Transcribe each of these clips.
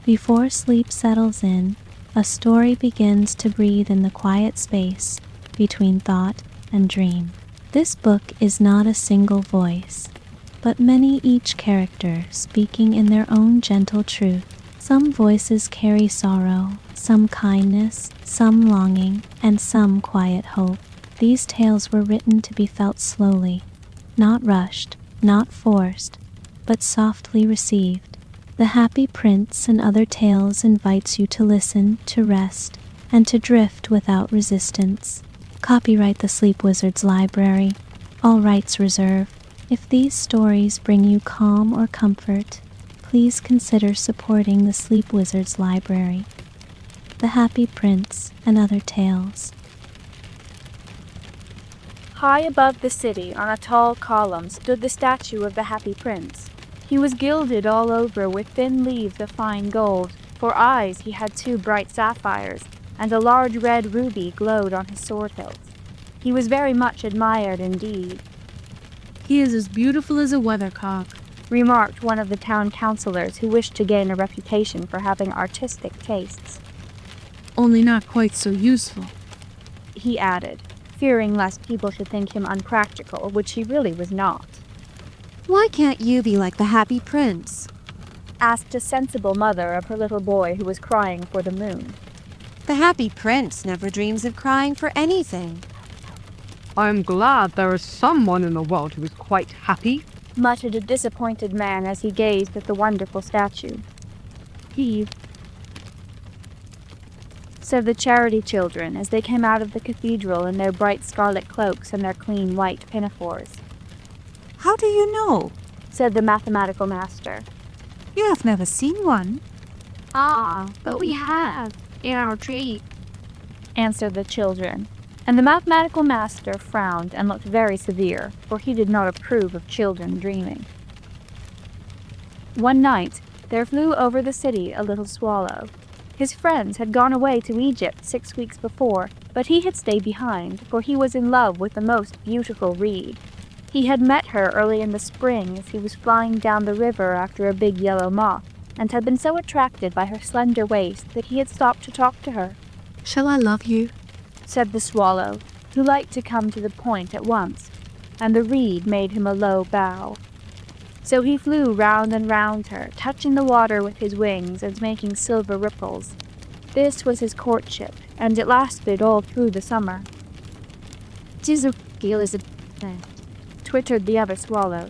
Before sleep settles in, a story begins to breathe in the quiet space between thought and dream. This book is not a single voice, but many, each character speaking in their own gentle truth. Some voices carry sorrow, some kindness, some longing, and some quiet hope. These tales were written to be felt slowly, not rushed, not forced, but softly received. The Happy Prince and Other Tales invites you to listen, to rest, and to drift without resistance. Copyright the Sleep Wizard's Library. All rights reserved. If these stories bring you calm or comfort, please consider supporting the Sleep Wizard's Library. The Happy Prince and Other Tales. High above the city, on a tall column, stood the statue of the Happy Prince. He was gilded all over with thin leaves of fine gold. For eyes he had 2 bright sapphires, and a large red ruby glowed on his sword hilt. He was very much admired indeed. "He is as beautiful as a weathercock," remarked one of the town councillors who wished to gain a reputation for having artistic tastes. "Only not quite so useful," he added, fearing lest people should think him unpractical, which he really was not. "Why can't you be like the Happy Prince?" asked a sensible mother of her little boy who was crying for the moon. "The Happy Prince never dreams of crying for anything." "I am glad there is someone in the world who is quite happy," muttered a disappointed man as he gazed at the wonderful statue. "He," said the charity children as they came out of the cathedral in their bright scarlet cloaks and their clean white pinafores. "How do you know?" said the mathematical master. "You have never seen one." "Ah, but we have, in our tree," answered the children, and the mathematical master frowned and looked very severe, for he did not approve of children dreaming. One night there flew over the city a little swallow. His friends had gone away to Egypt 6 weeks before, but he had stayed behind, for he was in love with the most beautiful reed. He had met her early in the spring as he was flying down the river after a big yellow moth, and had been so attracted by her slender waist that he had stopped to talk to her. "Shall I love you?" said the swallow, who liked to come to the point at once, and the reed made him a low bow. So he flew round and round her, touching the water with his wings and making silver ripples. This was his courtship, and it lasted all through the summer. "'Tis a gill is a twittered the other swallow.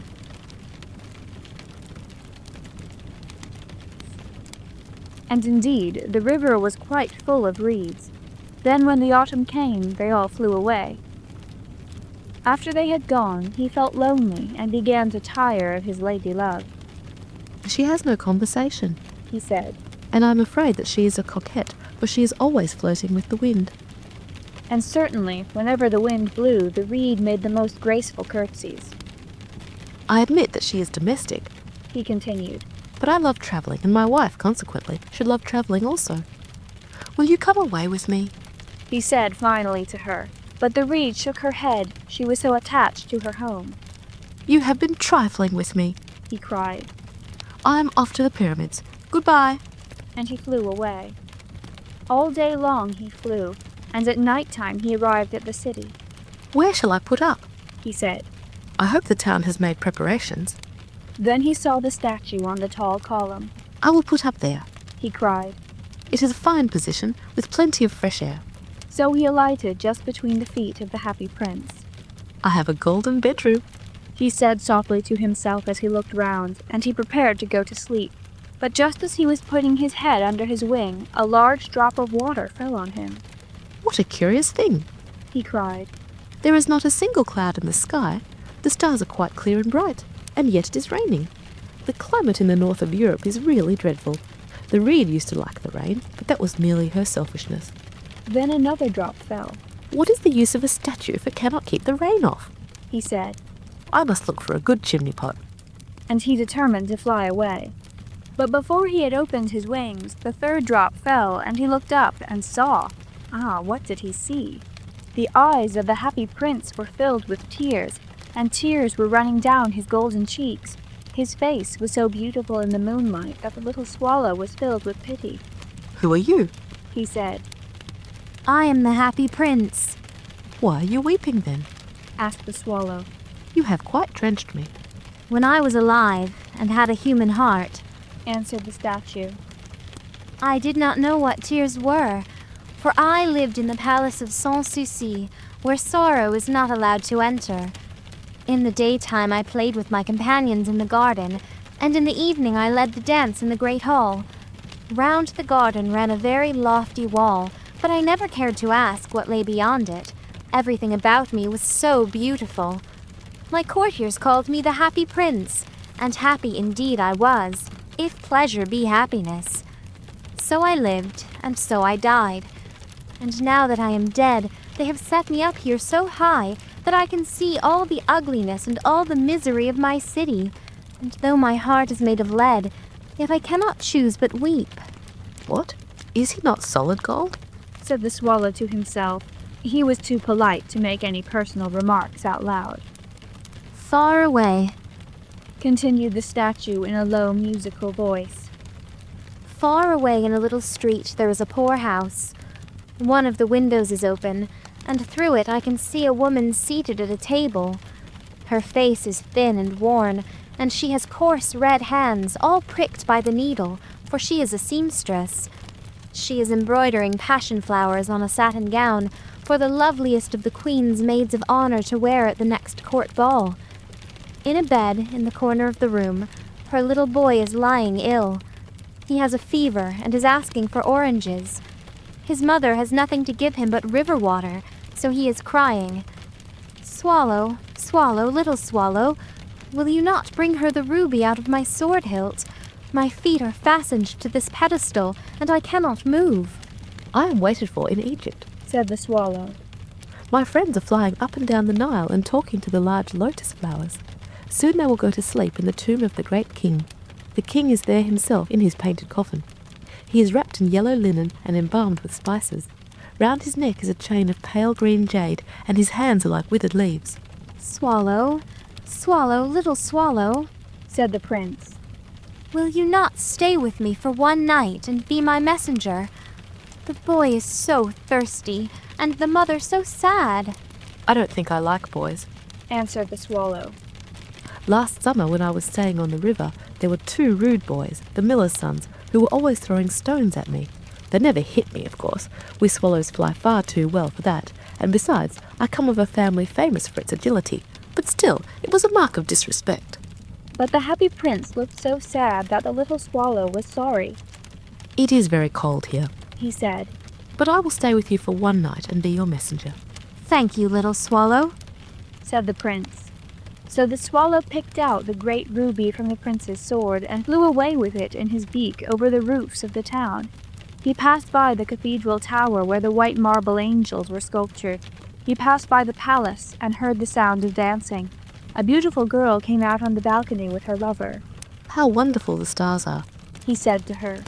And indeed, the river was quite full of reeds. Then when the autumn came, they all flew away. After they had gone, he felt lonely and began to tire of his lady love. "She has no conversation," he said, "and I am afraid that she is a coquette, for she is always flirting with the wind." and certainly, whenever the wind blew, the reed made the most graceful curtsies. "I admit that she is domestic," he continued, "but I love travelling, and my wife, consequently, should love travelling also. Will you come away with me?" he said finally to her, but the reed shook her head, she was so attached to her home. "You have been trifling with me," he cried, "I am off to the pyramids. Goodbye." and he flew away. All day long he flew, and at night time he arrived at the city. "Where shall I put up?" he said. "I hope the town has made preparations." Then he saw the statue on the tall column. "I will put up there," he cried. "It is a fine position, with plenty of fresh air. So he alighted just between the feet of the Happy Prince. I have a golden bedroom," he said softly to himself as he looked round, and he prepared to go to sleep. But just as he was putting his head under his wing, a large drop of water fell on him. "What a curious thing," he cried. "There is not a single cloud in the sky. The stars are quite clear and bright, and yet it is raining. The climate in the north of Europe is really dreadful. The reed used to like the rain, but that was merely her selfishness." Then another drop fell. "What is the use of a statue if it cannot keep the rain off?" he said, "I must look for a good chimney pot." and he determined to fly away. But before he had opened his wings, the third drop fell, and he looked up and saw. What did he see? The eyes of the Happy Prince were filled with tears, and tears were running down his golden cheeks. His face was so beautiful in the moonlight that the little swallow was filled with pity. Who are you? He said. I am the happy prince. Why are you weeping then? Asked the swallow. You have quite drenched me. When I was alive and had a human heart, Answered the statue. I did not know what tears were, for I lived in the palace of Sans Souci, where sorrow is not allowed to enter. In the daytime I played with my companions in the garden, and in the evening I led the dance in the great hall. Round the garden ran a very lofty wall, but I never cared to ask what lay beyond it. Everything about me was so beautiful. My courtiers called me the Happy Prince, and happy indeed I was, if pleasure be happiness. So I lived, and so I died. And now that I am dead, they have set me up here so high that I can see all the ugliness and all the misery of my city. And though my heart is made of lead, yet I cannot choose but weep. What? Is he not solid gold? Said the swallow to himself. He was too polite to make any personal remarks out loud. Far away, Continued the statue in a low musical voice. far away in a little street there is a poor house. One of the windows is open, and through it I can see a woman seated at a table. Her face is thin and worn, and she has coarse red hands, all pricked by the needle, for she is a seamstress. She is embroidering passion flowers on a satin gown for the loveliest of the queen's maids of honor to wear at the next court ball. In a bed in the corner of the room, her little boy is lying ill. He has a fever and is asking for oranges. His mother has nothing to give him but river water, so he is crying. Swallow, swallow, little swallow, will you not bring her the ruby out of my sword hilt? My feet are fastened to this pedestal, and I cannot move. I am waited for in Egypt. Said the swallow. My friends are flying up and down the Nile and talking to the large lotus flowers. Soon they will go to sleep in the tomb of the great king. The king is there himself in his painted coffin. He is wrapped in yellow linen and embalmed with spices. Round his neck is a chain of pale green jade, and his hands are like withered leaves. Swallow, swallow, little swallow, Said the prince. will you not stay with me for one night and be my messenger? The boy is so thirsty, and the mother so sad. I don't think I like boys. Answered the swallow. Last summer, when I was staying on the river, there were 2 rude boys, the miller's sons, who were always throwing stones at me. They never hit me, of course. We swallows fly far too well for that. And besides, I come of a family famous for its agility. But still, it was a mark of disrespect. But the happy prince looked so sad that the little swallow was sorry. It is very cold here, He said. but I will stay with you for one night and be your messenger. Thank you, little swallow. Said the prince. So the swallow picked out the great ruby from the prince's sword and flew away with it in his beak over the roofs of the town. He passed by the cathedral tower where the white marble angels were sculptured. He passed by the palace and heard the sound of dancing. A beautiful girl came out on the balcony with her lover. How wonderful the stars are, He said to her.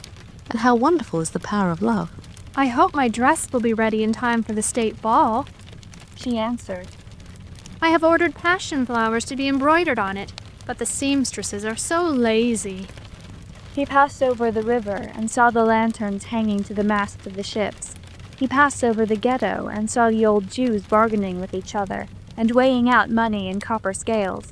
and how wonderful is the power of love. I hope my dress will be ready in time for the state ball. She answered. I have ordered passion flowers to be embroidered on it, but the seamstresses are so lazy. He passed over the river and saw the lanterns hanging to the masts of the ships. He passed over the ghetto and saw the old Jews bargaining with each other and weighing out money in copper scales.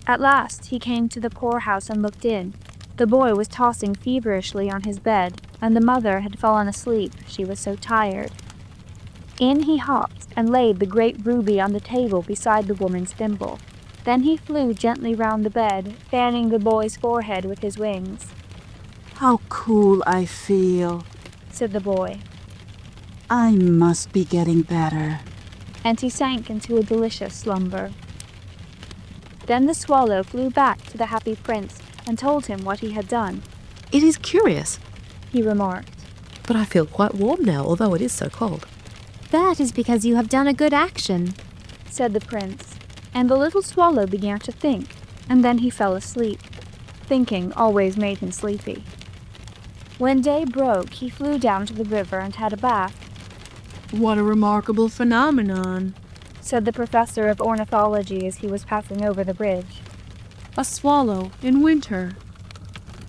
At last he came to the poorhouse and looked in. The boy was tossing feverishly on his bed, and the mother had fallen asleep, she was so tired. In he hopped and laid the great ruby on the table beside the woman's thimble. Then he flew gently round the bed, fanning the boy's forehead with his wings. How cool I feel. Said the boy, I must be getting better. and he sank into a delicious slumber. Then the swallow flew back to the happy prince and told him what he had done. It is curious, He remarked. but I feel quite warm now, although it is so cold. That is because you have done a good action. Said the prince, and the little swallow began to think, and then he fell asleep. Thinking always made him sleepy. When day broke, he flew down to the river and had a bath. What a remarkable phenomenon, Said the professor of ornithology as he was passing over the bridge. a swallow in winter.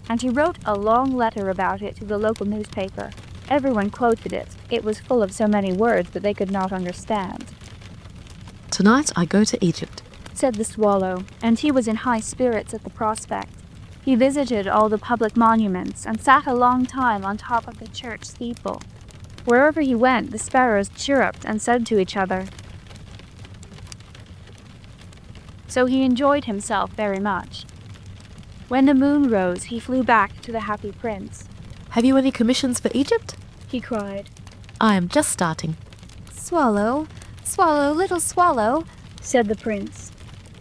And he wrote a long letter about it to the local newspaper. Everyone quoted it. It was full of so many words that they could not understand. Tonight I go to Egypt, said the swallow, and he was in high spirits at the prospect. He visited all the public monuments and sat a long time on top of the church steeple. Wherever he went, the sparrows chirruped and said to each other. So he enjoyed himself very much. When the moon rose, he flew back to the happy prince. Have you any commissions for Egypt? He cried. I am just starting. Swallow, swallow, little swallow, said the prince.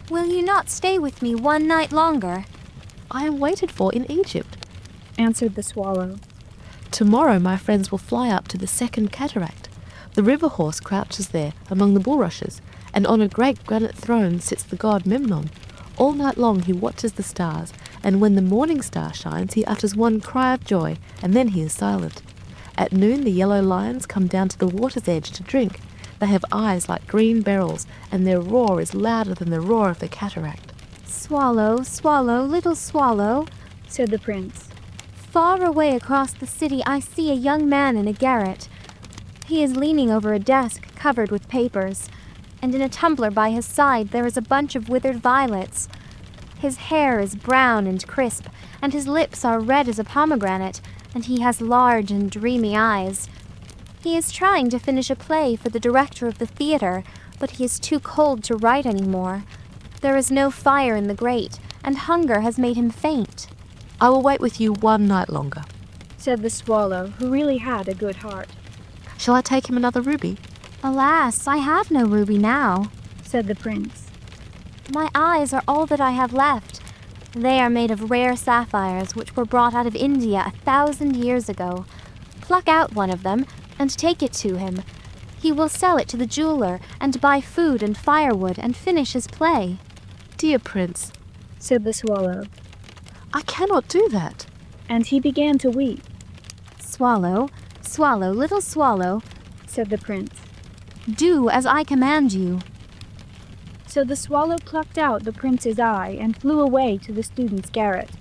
Will you not stay with me one night longer? I am waited for in Egypt, answered the swallow. Tomorrow my friends will fly up to the second cataract. The river horse crouches there among the bulrushes, and on a great granite throne sits the god Memnon. All night long he watches the stars, and when the morning star shines he utters one cry of joy, and then he is silent. At noon the yellow lions come down to the water's edge to drink. They have eyes like green beryls, and their roar is louder than the roar of the cataract. Swallow, swallow, little swallow, said the prince. Far away across the city I see a young man in a garret. He is leaning over a desk covered with papers, and in a tumbler by his side there is a bunch of withered violets. His hair is brown and crisp, and his lips are red as a pomegranate, and he has large and dreamy eyes. He is trying to finish a play for the director of the theater, but he is too cold to write any more. There is no fire in the grate, and hunger has made him faint. I will wait with you one night longer, said the swallow, who really had a good heart. Shall I take him another ruby? Alas, I have no ruby now, said the prince. My eyes are all that I have left. They are made of rare sapphires which were brought out of India 1,000 years ago. Pluck out one of them and take it to him. He will sell it to the jeweler and buy food and firewood and finish his play. Dear prince, said the swallow, I cannot do that. And he began to weep. Swallow, swallow, little swallow, said the prince. Do as I command you. So the swallow plucked out the prince's eye and flew away to the student's garret.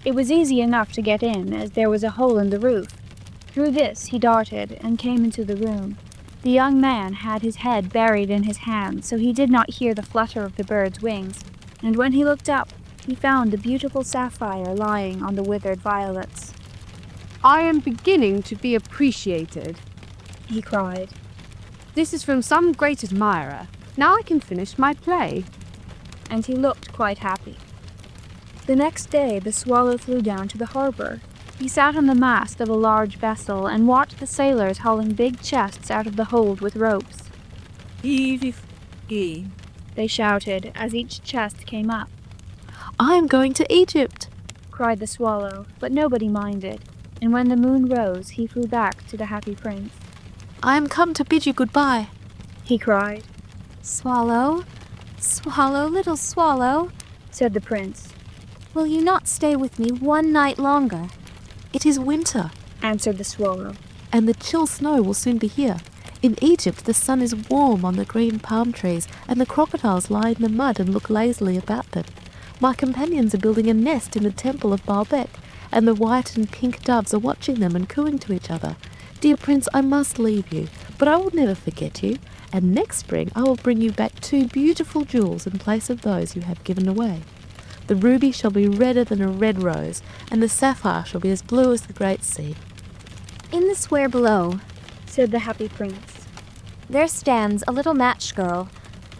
It was easy enough to get in, as there was a hole in the roof. Through this he darted and came into the room. The young man had his head buried in his hands, so he did not hear the flutter of the bird's wings, and when he looked up, he found the beautiful sapphire lying on the withered violets. I am beginning to be appreciated, he cried. This is from some great admirer. Now I can finish my play. And he looked quite happy. The next day the swallow flew down to the harbor. He sat on the mast of a large vessel and watched the sailors hauling big chests out of the hold with ropes. Heave, they shouted as each chest came up. I am going to Egypt, cried the swallow, but nobody minded, and when the moon rose he flew back to the happy prince. I am come to bid you goodbye, he cried. Swallow, swallow, little swallow, said the prince. Will you not stay with me one night longer? It is winter, answered the swallow, and the chill snow will soon be here. In Egypt the sun is warm on the green palm trees, and the crocodiles lie in the mud and look lazily about them. My companions are building a nest in the temple of Baalbek, and the white and pink doves are watching them and cooing to each other. Dear prince, I must leave you, but I will never forget you, and next spring I will bring you back 2 beautiful jewels in place of those you have given away. The ruby shall be redder than a red rose, and the sapphire shall be as blue as the great sea. In the square below, said the happy prince, there stands a little match girl.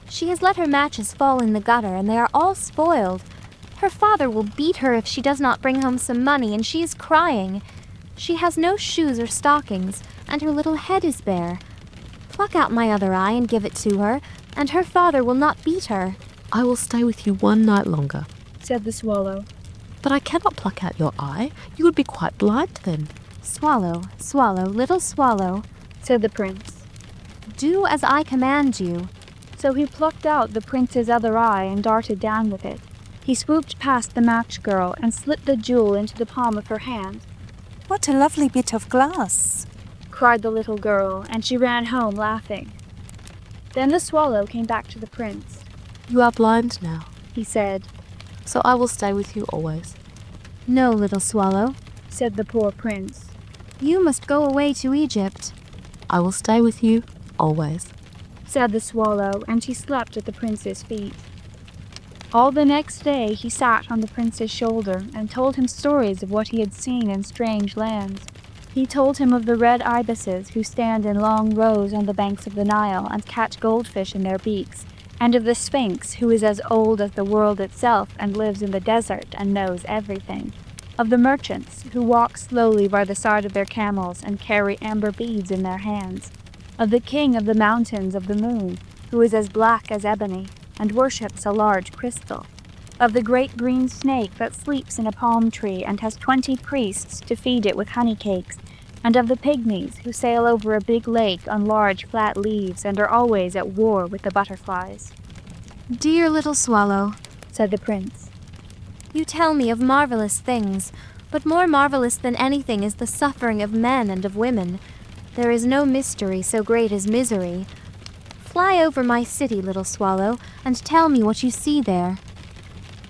She has let her matches fall in the gutter, and they are all spoiled. Her father will beat her if she does not bring home some money, and she is crying. She has no shoes or stockings, and her little head is bare. Pluck out my other eye and give it to her, and her father will not beat her. I will stay with you one night longer, said the swallow. But I cannot pluck out your eye. You would be quite blind then. Swallow, swallow, little swallow, said the prince. Do as I command you. So he plucked out the prince's other eye and darted down with it. He swooped past the match girl and slipped the jewel into the palm of her hand. What a lovely bit of glass, cried the little girl, and she ran home laughing. Then the swallow came back to the prince. You are blind now, he said. so I will stay with you always. No, little swallow, said the poor prince. you must go away to Egypt. I will stay with you always, said the swallow, and he slept at the prince's feet. All the next day he sat on the prince's shoulder and told him stories of what he had seen in strange lands. He told him of the red ibises who stand in long rows on the banks of the Nile and catch goldfish in their beaks, and of the Sphinx who is as old as the world itself and lives in the desert and knows everything, of the merchants who walk slowly by the side of their camels and carry amber beads in their hands, of the king of the mountains of the moon, who is as black as ebony and worships a large crystal, of the great green snake that sleeps in a palm tree and has 20 priests to feed it with honey cakes, and of the pygmies who sail over a big lake on large flat leaves and are always at war with the butterflies. Dear little swallow, said the prince, you tell me of marvelous things, but more marvelous than anything is the suffering of men and of women. There is no mystery so great as misery. Fly over my city, little swallow, and tell me what you see there.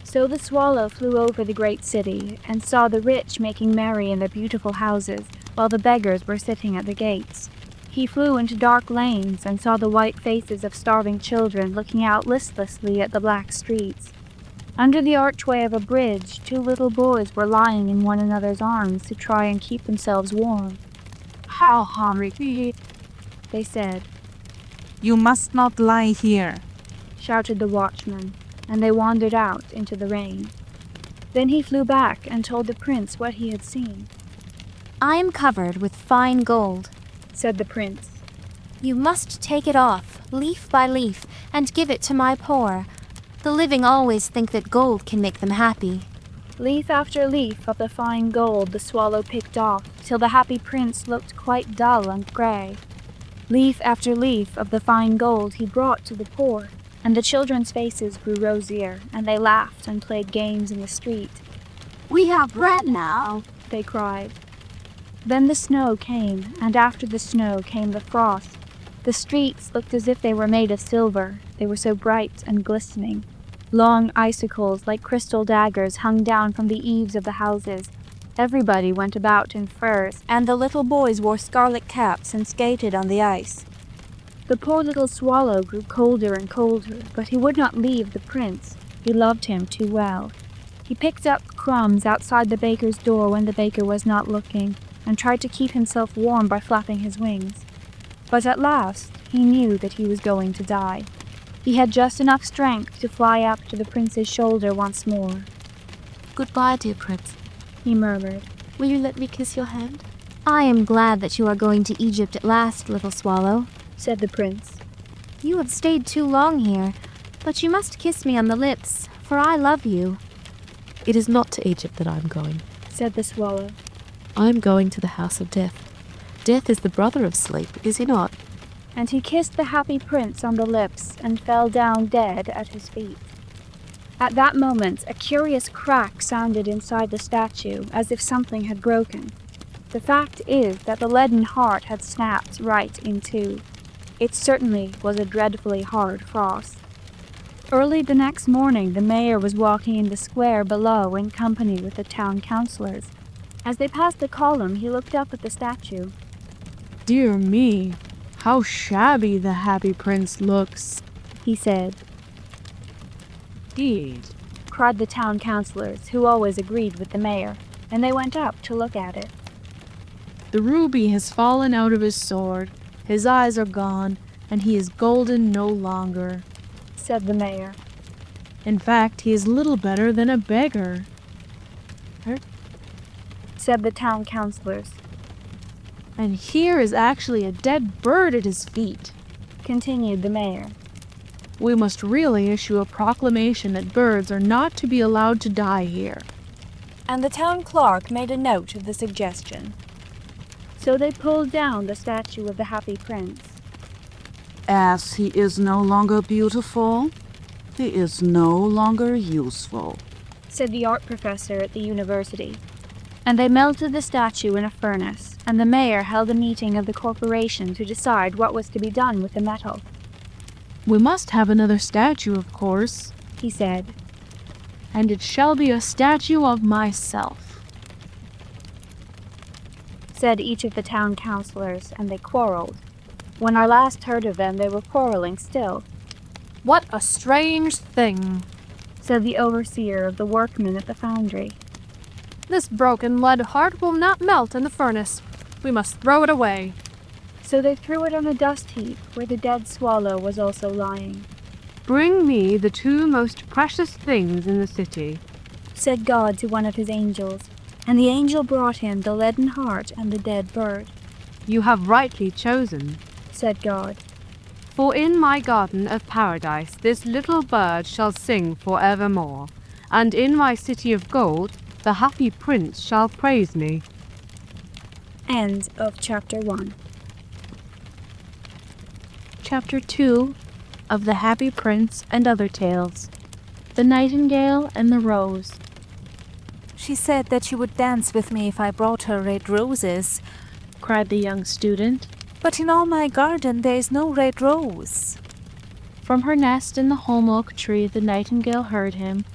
So the swallow flew over the great city, and saw the rich making merry in their beautiful houses, while the beggars were sitting at the gates. He flew into dark lanes, and saw the white faces of starving children looking out listlessly at the black streets. Under the archway of a bridge, 2 little boys were lying in one another's arms to try and keep themselves warm. How hungry, they said. You must not lie here, shouted the watchman, and they wandered out into the rain. Then he flew back and told the prince what he had seen. I am covered with fine gold, said the prince. You must take it off, leaf by leaf, and give it to my poor. The living always think that gold can make them happy. Leaf after leaf of the fine gold the swallow picked off, till the happy prince looked quite dull and grey. Leaf after leaf of the fine gold he brought to the poor, and the children's faces grew rosier, and they laughed and played games in the street. We have bread now, they cried. Then the snow came, and after the snow came the frost. The streets looked as if they were made of silver, they were so bright and glistening. Long icicles like crystal daggers hung down from the eaves of the houses. Everybody went about in furs, and the little boys wore scarlet caps and skated on the ice. The poor little swallow grew colder and colder, but he would not leave the prince. He loved him too well. He picked up crumbs outside the baker's door when the baker was not looking, and tried to keep himself warm by flapping his wings. But at last he knew that he was going to die. He had just enough strength to fly up to the prince's shoulder once more. Goodbye, dear prince, he murmured. Will you let me kiss your hand? I am glad that you are going to Egypt at last, little swallow, said the prince. You have stayed too long here, but you must kiss me on the lips, for I love you. It is not to Egypt that I am going, said the swallow. I am going to the house of death. Death is the brother of sleep, is he not? And he kissed the happy prince on the lips and fell down dead at his feet. At that moment, a curious crack sounded inside the statue, as if something had broken. The fact is that the leaden heart had snapped right in two. It certainly was a dreadfully hard frost. Early the next morning, the mayor was walking in the square below in company with the town councillors. As they passed the column, he looked up at the statue. Dear me, how shabby the happy prince looks, he said. Indeed, cried the town councillors, who always agreed with the mayor, and they went up to look at it. The ruby has fallen out of his sword, his eyes are gone, and he is golden no longer, said the mayor. In fact, he is little better than a beggar, said the town councillors. And here is actually a dead bird at his feet, continued the mayor. We must really issue a proclamation that birds are not to be allowed to die here. And the town clerk made a note of the suggestion. So they pulled down the statue of the happy prince. As he is no longer beautiful, he is no longer useful, said the art professor at the university. And they melted the statue in a furnace, and the mayor held a meeting of the corporation to decide what was to be done with the metal. We must have another statue, of course, he said. and it shall be a statue of myself," said each of the town councillors, and they quarreled. When I last heard of them, they were quarreling still. "What a strange thing," said the overseer of the workmen at the foundry. "This broken lead heart will not melt in the furnace. We must throw it away." So they threw it on a dust heap where the dead swallow was also lying. "Bring me the two most precious things in the city," said God to one of his angels, and the angel brought him the leaden heart and the dead bird. "You have rightly chosen," said God. "For in my garden of paradise this little bird shall sing forevermore, and in my city of gold the happy prince shall praise me." End of chapter 1. Chapter 2 of The Happy Prince and Other Tales. The Nightingale and the Rose. She said that she would dance with me if I brought her red roses, cried the young student. But in all my garden there is no red rose. From her nest in the holm oak tree the nightingale heard him,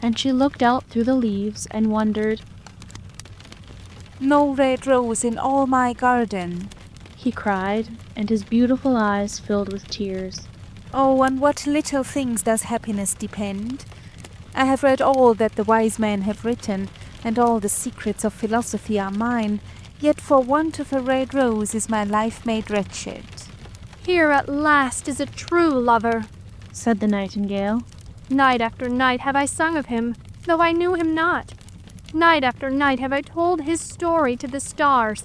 and she looked out through the leaves and wondered. "No red rose in all my garden," he cried, and his beautiful eyes filled with tears. "Oh, on what little things does happiness depend? I have read all that the wise men have written, and all the secrets of philosophy are mine, yet for want of a red rose is my life made wretched." "Here at last is a true lover," said the nightingale. "Night after night have I sung of him, though I knew him not. Night after night have I told his story to the stars.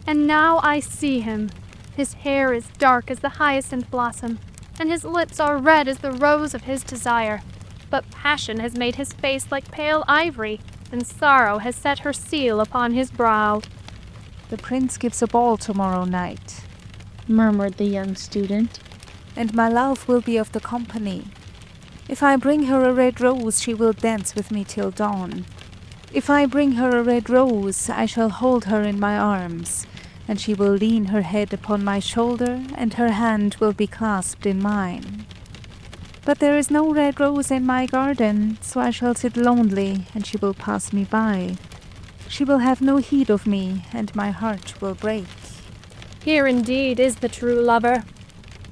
And now I see him. His hair is dark as the hyacinth blossom, and his lips are red as the rose of his desire. But passion has made his face like pale ivory, and sorrow has set her seal upon his brow." "The prince gives a ball tomorrow night," murmured the young student, "and my love will be of the company. If I bring her a red rose, she will dance with me till dawn. If I bring her a red rose, I shall hold her in my arms, and she will lean her head upon my shoulder, and her hand will be clasped in mine. But there is no red rose in my garden, so I shall sit lonely, and she will pass me by. She will have no heed of me, and my heart will break." "Here indeed is the true lover,"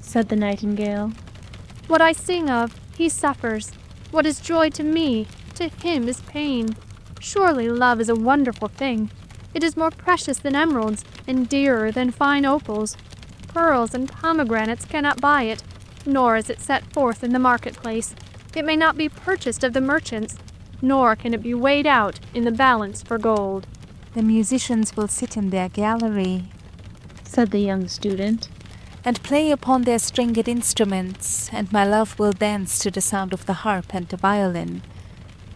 said the nightingale. "What I sing of, he suffers. What is joy to me, to him is pain. Surely love is a wonderful thing. It is more precious than emeralds, and dearer than fine opals. Pearls and pomegranates cannot buy it, nor is it set forth in the marketplace. It may not be purchased of the merchants, nor can it be weighed out in the balance for gold." "The musicians will sit in their gallery," said the young student, "and play upon their stringed instruments, and my love will dance to the sound of the harp and the violin.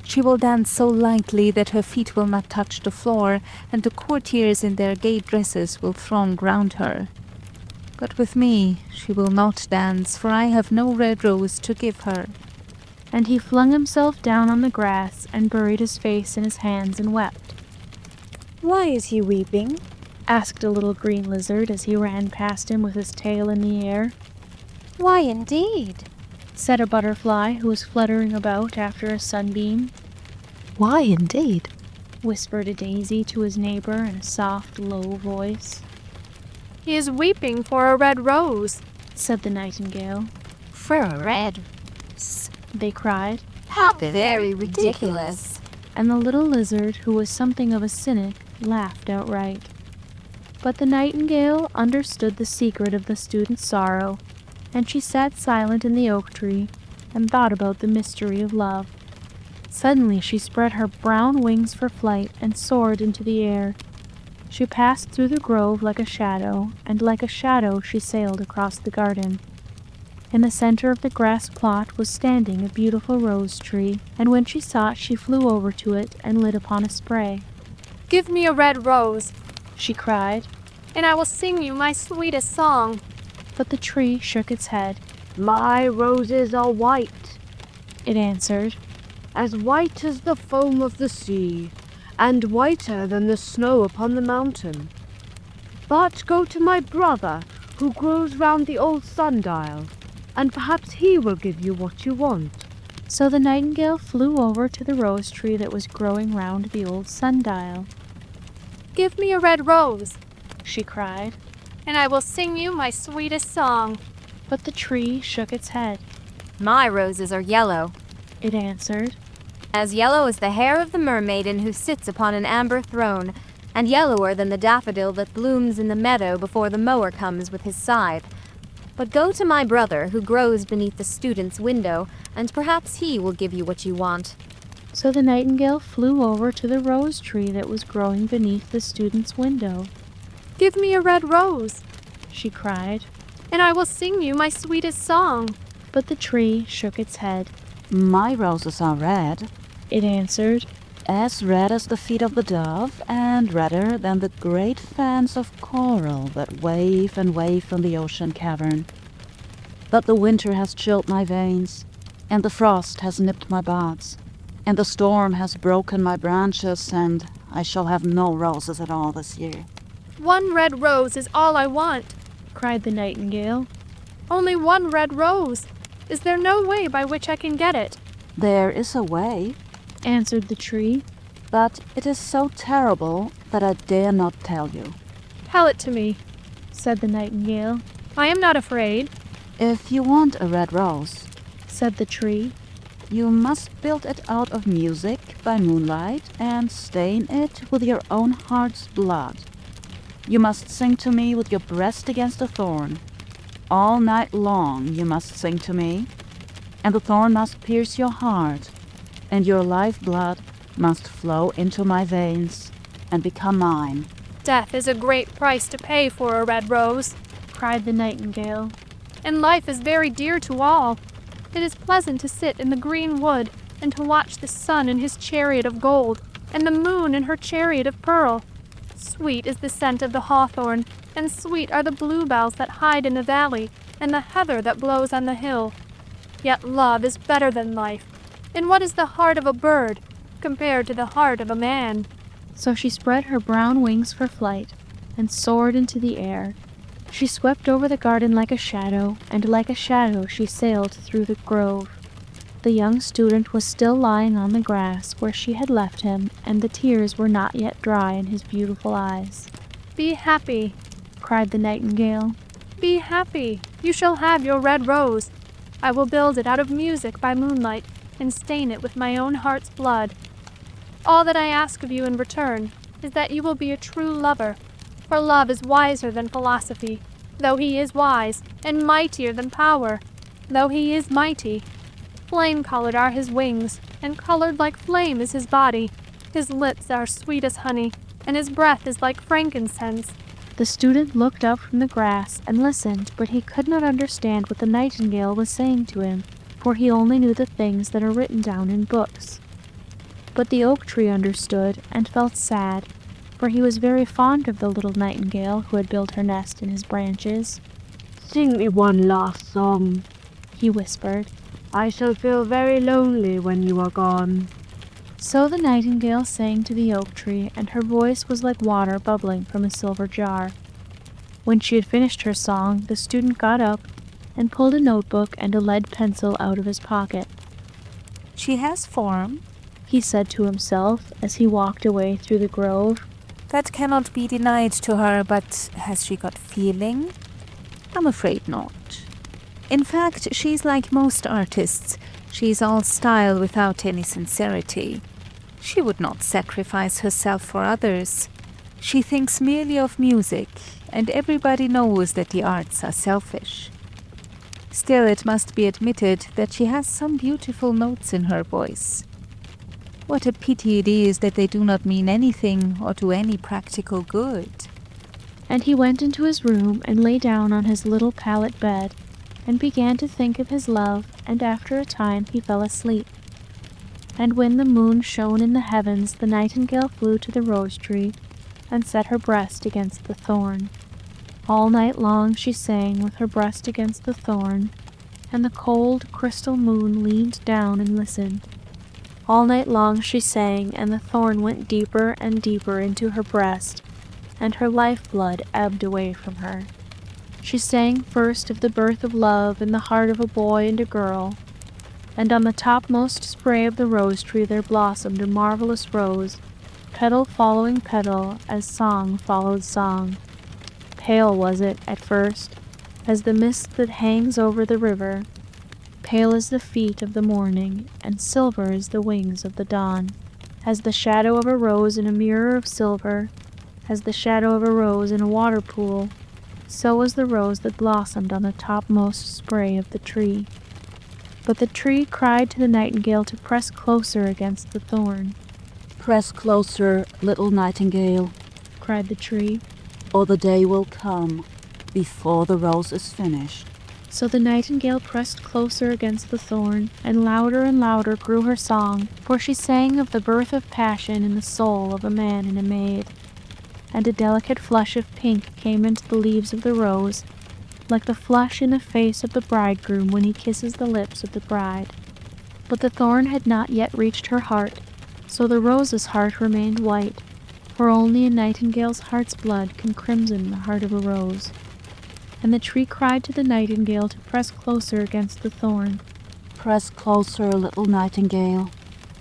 She will dance so lightly that her feet will not touch the floor, and the courtiers in their gay dresses will throng round her. But with me she will not dance, for I have no red rose to give her." And he flung himself down on the grass and buried his face in his hands and wept. "Why is he weeping?" asked a little green lizard as he ran past him with his tail in the air. "Why indeed?" said a butterfly who was fluttering about after a sunbeam. "Why indeed?" whispered a daisy to his neighbor in a soft, low voice. "He is weeping for a red rose," said the nightingale. "For a red rose," they cried. How very ridiculous." And the little lizard, who was something of a cynic, laughed outright. But the nightingale understood the secret of the student's sorrow, and she sat silent in the oak tree and thought about the mystery of love. Suddenly she spread her brown wings for flight and soared into the air. She passed through the grove like a shadow, and like a shadow she sailed across the garden. In the center of the grass plot was standing a beautiful rose tree, and when she saw it she flew over to it and lit upon a spray. "Give me a red rose," she cried, "and I will sing you my sweetest song." But the tree shook its head. "My roses are white," it answered, "as white as the foam of the sea, and whiter than the snow upon the mountain. But go to my brother, who grows round the old sundial, and perhaps he will give you what you want." So the nightingale flew over to the rose tree that was growing round the old sundial. "Give me a red rose," she cried. "and I will sing you my sweetest song." But the tree shook its head. "My roses are yellow," it answered. "as yellow as the hair of the mermaiden who sits upon an amber throne, and yellower than the daffodil that blooms in the meadow before the mower comes with his scythe. But go to my brother who grows beneath the student's window, and perhaps he will give you what you want." So the nightingale flew over to the rose tree that was growing beneath the student's window. "Give me a red rose," she cried. "and I will sing you my sweetest song." But the tree shook its head. My roses are red, it answered. as red as the feet of the dove, and redder than the great fans of coral that wave and wave from the ocean cavern. But the winter has chilled my veins, and the frost has nipped my buds, and the storm has broken my branches, and I shall have no roses at all this year." "One red rose is all I want," cried the nightingale. "Only one red rose. Is there no way by which I can get it?" "There is a way," answered the tree, "but it is so terrible that I dare not tell you." "Tell it to me," said the nightingale. "I am not afraid." "If you want a red rose," said the tree, "you must build it out of music by moonlight and stain it with your own heart's blood. You must sing to me with your breast against a thorn. All night long you must sing to me, and the thorn must pierce your heart, and your lifeblood must flow into my veins and become mine." "Death is a great price to pay for a red rose," cried the nightingale, "and life is very dear to all. It is pleasant to sit in the green wood and to watch the sun in his chariot of gold, and the moon in her chariot of pearl. Sweet is the scent of the hawthorn, and sweet are the bluebells that hide in the valley, and the heather that blows on the hill. Yet love is better than life. And what is the heart of a bird compared to the heart of a man?" So she spread her brown wings for flight and soared into the air. She swept over the garden like a shadow, and like a shadow she sailed through the grove. The young student was still lying on the grass where she had left him, and the tears were not yet dry in his beautiful eyes. "Be happy," cried the nightingale. "Be happy. You shall have your red rose. I will build it out of music by moonlight, and stain it with my own heart's blood. All that I ask of you in return is that you will be a true lover, for love is wiser than philosophy, though he is wise, and mightier than power, though he is mighty. Flame-colored are his wings, and colored like flame is his body. His lips are sweet as honey, and his breath is like frankincense." The student looked up from the grass and listened, but he could not understand what the nightingale was saying to him, for he only knew the things that are written down in books. But the oak tree understood and felt sad, for he was very fond of the little nightingale who had built her nest in his branches. "Sing me one last song," he whispered. "I shall feel very lonely when you are gone." So the nightingale sang to the oak tree, and her voice was like water bubbling from a silver jar. When she had finished her song, the student got up and pulled a notebook and a lead pencil out of his pocket. "She has form," he said to himself as he walked away through the grove. "That cannot be denied to her, but has she got feeling? I'm afraid not. In fact, she's like most artists. She's all style without any sincerity. She would not sacrifice herself for others. She thinks merely of music, and everybody knows that the arts are selfish. Still, it must be admitted that she has some beautiful notes in her voice. What a pity it is that they do not mean anything or do any practical good." And he went into his room and lay down on his little pallet bed and began to think of his love, and after a time he fell asleep. And when the moon shone in the heavens, the nightingale flew to the rose tree and set her breast against the thorn. All night long she sang with her breast against the thorn, and the cold crystal moon leaned down and listened. All night long she sang, and the thorn went deeper and deeper into her breast, and her lifeblood ebbed away from her. She sang first of the birth of love in the heart of a boy and a girl, and on the topmost spray of the rose tree there blossomed a marvelous rose, petal following petal, as song followed song. Pale was it, at first, as the mist that hangs over the river, pale as the feet of the morning, and silver as the wings of the dawn. As the shadow of a rose in a mirror of silver, as the shadow of a rose in a water pool, so was the rose that blossomed on the topmost spray of the tree. But the tree cried to the nightingale to press closer against the thorn. "Press closer, little nightingale," cried the tree, "or the day will come before the rose is finished." So the nightingale pressed closer against the thorn, and louder grew her song, for she sang of the birth of passion in the soul of a man and a maid. And a delicate flush of pink came into the leaves of the rose, like the flush in the face of the bridegroom when he kisses the lips of the bride. But the thorn had not yet reached her heart, so the rose's heart remained white, for only a nightingale's heart's blood can crimson the heart of a rose. And the tree cried to the nightingale to press closer against the thorn. "Press closer, little nightingale,"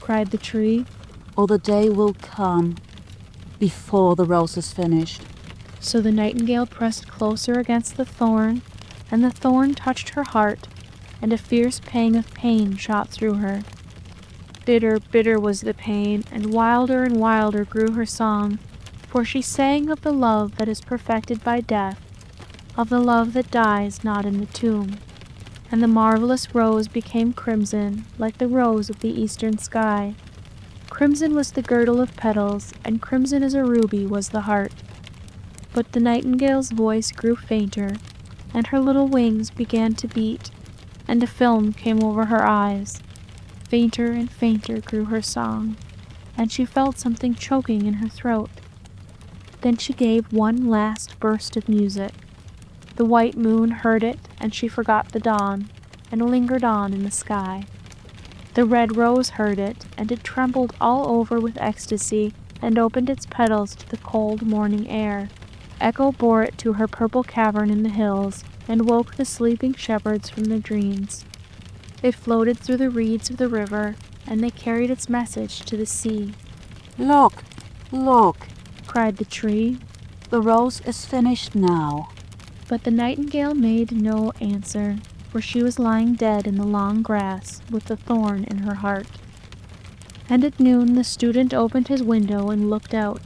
cried the tree, "or the day will come before the rose is finished." So the nightingale pressed closer against the thorn, and the thorn touched her heart, and a fierce pang of pain shot through her. Bitter, bitter was the pain, and wilder grew her song, for she sang of the love that is perfected by death, of the love that dies not in the tomb. And the marvelous rose became crimson, like the rose of the eastern sky. Crimson was the girdle of petals, and crimson as a ruby was the heart. But the nightingale's voice grew fainter, and her little wings began to beat, and a film came over her eyes. Fainter and fainter grew her song, and she felt something choking in her throat. Then she gave one last burst of music. The white moon heard it, and she forgot the dawn, and lingered on in the sky. The red rose heard it, and it trembled all over with ecstasy, and opened its petals to the cold morning air. Echo bore it to her purple cavern in the hills, and woke the sleeping shepherds from their dreams. It floated through the reeds of the river, and they carried its message to the sea. "Look, look," cried the tree. "the rose is finished now." But the nightingale made no answer, for she was lying dead in the long grass with the thorn in her heart. And at noon the student opened his window and looked out.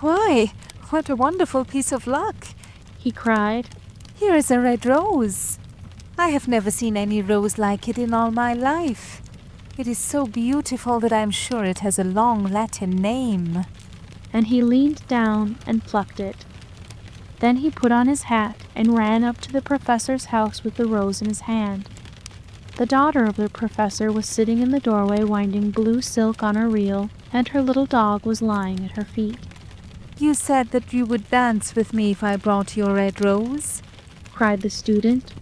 Why, what a wonderful piece of luck! He cried. Here is a red rose. I have never seen any rose like it in all my life. It is so beautiful that I am sure it has a long Latin name. And he leaned down and plucked it. Then he put on his hat and ran up to the professor's house with the rose in his hand. The daughter of the professor was sitting in the doorway winding blue silk on a reel, and her little dog was lying at her feet. You said that you would dance with me if I brought you a red rose, cried the student.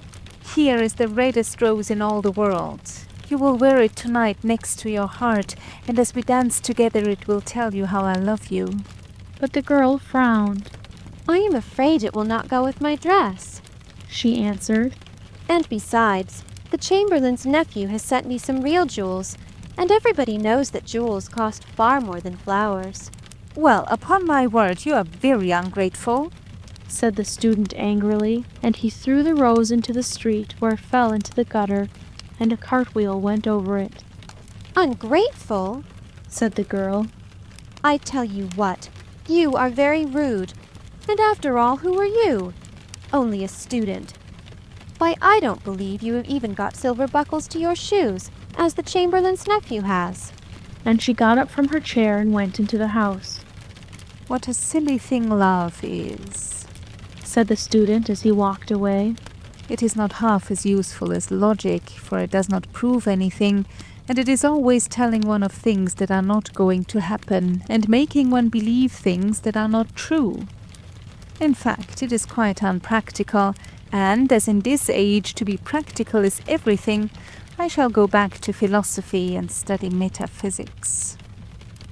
Here is the reddest rose in all the world. You will wear it tonight next to your heart, and as we dance together it will tell you how I love you. But the girl frowned. I am afraid it will not go with my dress, she answered. And besides, the Chamberlain's nephew has sent me some real jewels, and everybody knows that jewels cost far more than flowers. Well, upon my word, you are very ungrateful, said the student angrily, and he threw the rose into the street, where it fell into the gutter, and a cartwheel went over it. Ungrateful, said the girl. I tell you what, you are very rude. And after all, who are you? Only a student. Why, I don't believe you have even got silver buckles to your shoes, as the Chamberlain's nephew has. And she got up from her chair and went into the house. What a silly thing love is, said the student as he walked away. It is not half as useful as logic, for it does not prove anything, and it is always telling one of things that are not going to happen, and making one believe things that are not true. In fact, it is quite unpractical, and as in this age to be practical is everything, I shall go back to philosophy and study metaphysics.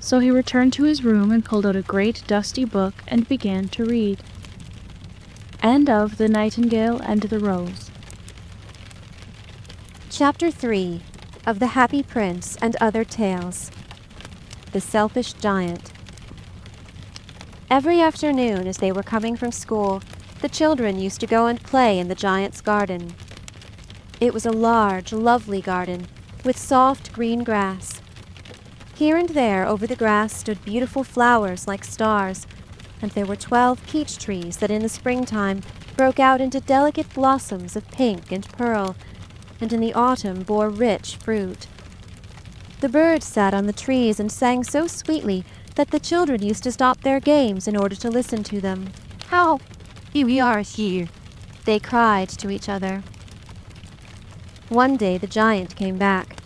So he returned to his room and pulled out a great dusty book and began to read. End of The Nightingale and the Rose. Chapter 3. of the Happy Prince and Other Tales. The Selfish Giant. Every afternoon as they were coming from school, the children used to go and play in the giant's garden. It was a large, lovely garden with soft green grass. Here and there over the grass stood beautiful flowers like stars, and there were 12 peach trees that in the springtime broke out into delicate blossoms of pink and pearl, and in the autumn bore rich fruit. The birds sat on the trees and sang so sweetly that the children used to stop their games in order to listen to them. "How we are here," they cried to each other. One day the giant came back.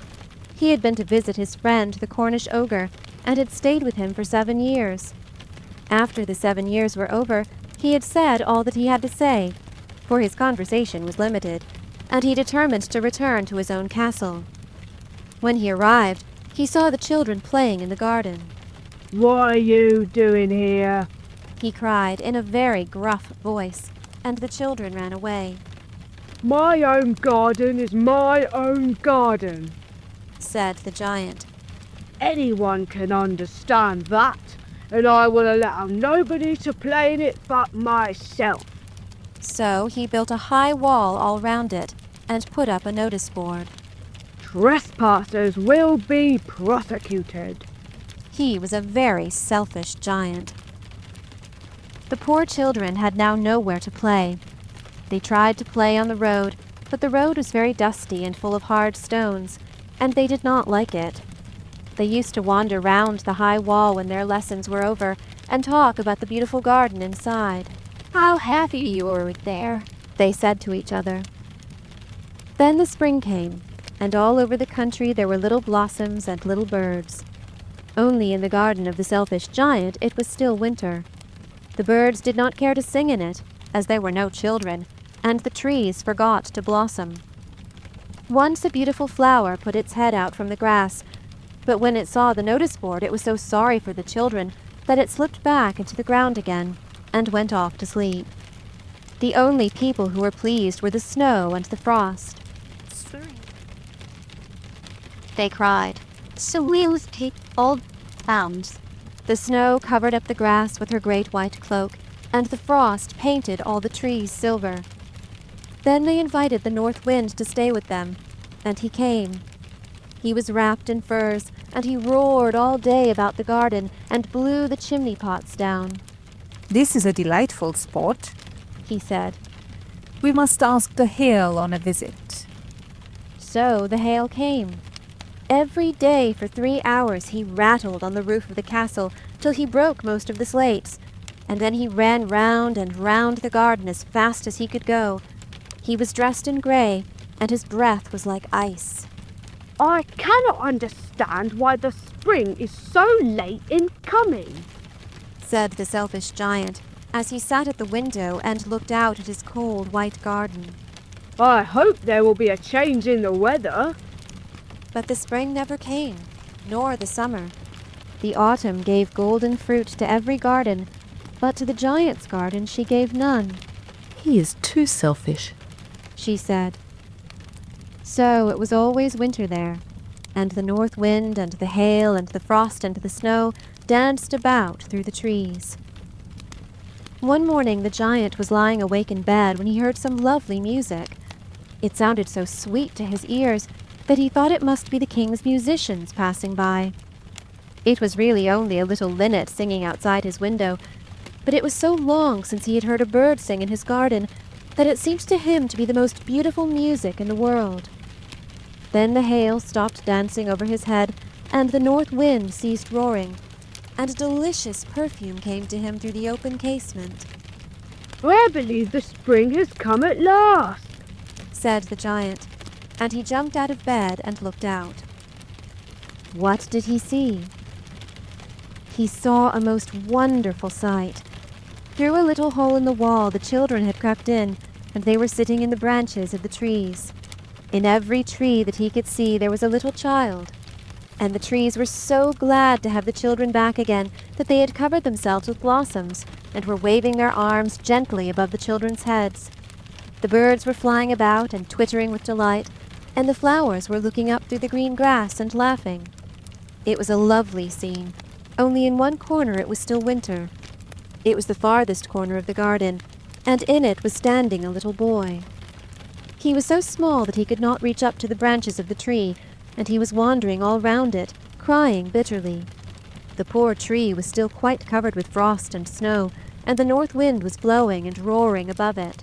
He had been to visit his friend, the Cornish ogre, and had stayed with him for 7 years. After the 7 years were over, he had said all that he had to say, for his conversation was limited, and he determined to return to his own castle. When he arrived, he saw the children playing in the garden. "What are you doing here?" he cried in a very gruff voice, and the children ran away. "My own garden is my own garden," said the giant. "Anyone can understand that, and I will allow nobody to play in it but myself." So he built a high wall all round it and put up a notice board. "Trespassers will be prosecuted." He was a very selfish giant. The poor children had now nowhere to play. They tried to play on the road, but the road was very dusty and full of hard stones, and they did not like it. They used to wander round the high wall when their lessons were over and talk about the beautiful garden inside. "How happy you are there," they said to each other. Then the spring came, and all over the country there were little blossoms and little birds. Only in the garden of the selfish giant it was still winter. The birds did not care to sing in it, as there were no children, and the trees forgot to blossom. Once a beautiful flower put its head out from the grass, but when it saw the notice board it was so sorry for the children that it slipped back into the ground again and went off to sleep. The only people who were pleased were the snow and the frost. They cried, "So we'll take all pounds." The snow covered up the grass with her great white cloak, and the frost painted all the trees silver. Then they invited the north wind to stay with them, and he came. He was wrapped in furs, and he roared all day about the garden and blew the chimney pots down. "This is a delightful spot," he said. "We must ask the hail on a visit." So the hail came. Every day for 3 hours he rattled on the roof of the castle till he broke most of the slates, and then he ran round and round the garden as fast as he could go. He was dressed in grey, and his breath was like ice. "I cannot understand why the spring is so late in coming," said the selfish giant, as he sat at the window and looked out at his cold white garden. "I hope there will be a change in the weather." But the spring never came, nor the summer. The autumn gave golden fruit to every garden, but to the giant's garden she gave none. "He is too selfish," she said. So it was always winter there, and the north wind and the hail and the frost and the snow danced about through the trees. One morning the giant was lying awake in bed when he heard some lovely music. It sounded so sweet to his ears that he thought it must be the king's musicians passing by. It was really only a little linnet singing outside his window, but it was so long since he had heard a bird sing in his garden that it seemed to him to be the most beautiful music in the world. Then the hail stopped dancing over his head, and the north wind ceased roaring, and a delicious perfume came to him through the open casement. "I believe the spring has come at last," said the giant, and he jumped out of bed and looked out. What did he see? He saw a most wonderful sight. Through a little hole in the wall the children had crept in, and they were sitting in the branches of the trees. In every tree that he could see there was a little child, and the trees were so glad to have the children back again that they had covered themselves with blossoms and were waving their arms gently above the children's heads. The birds were flying about and twittering with delight, and the flowers were looking up through the green grass and laughing. It was a lovely scene, only in one corner it was still winter. It was the farthest corner of the garden, and in it was standing a little boy. He was so small that he could not reach up to the branches of the tree, and he was wandering all round it, crying bitterly. The poor tree was still quite covered with frost and snow, and the north wind was blowing and roaring above it.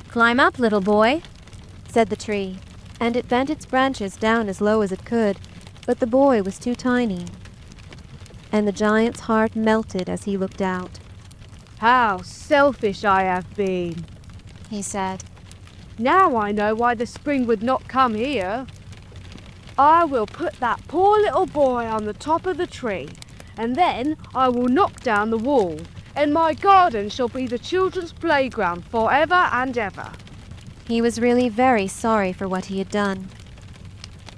"Climb up, little boy," said the tree, and it bent its branches down as low as it could, but the boy was too tiny. And the giant's heart melted as he looked out. How selfish I have been, he said. Now I know why the spring would not come here. I will put that poor little boy on the top of the tree, and then I will knock down the wall, and my garden shall be the children's playground forever and ever. He was really very sorry for what he had done.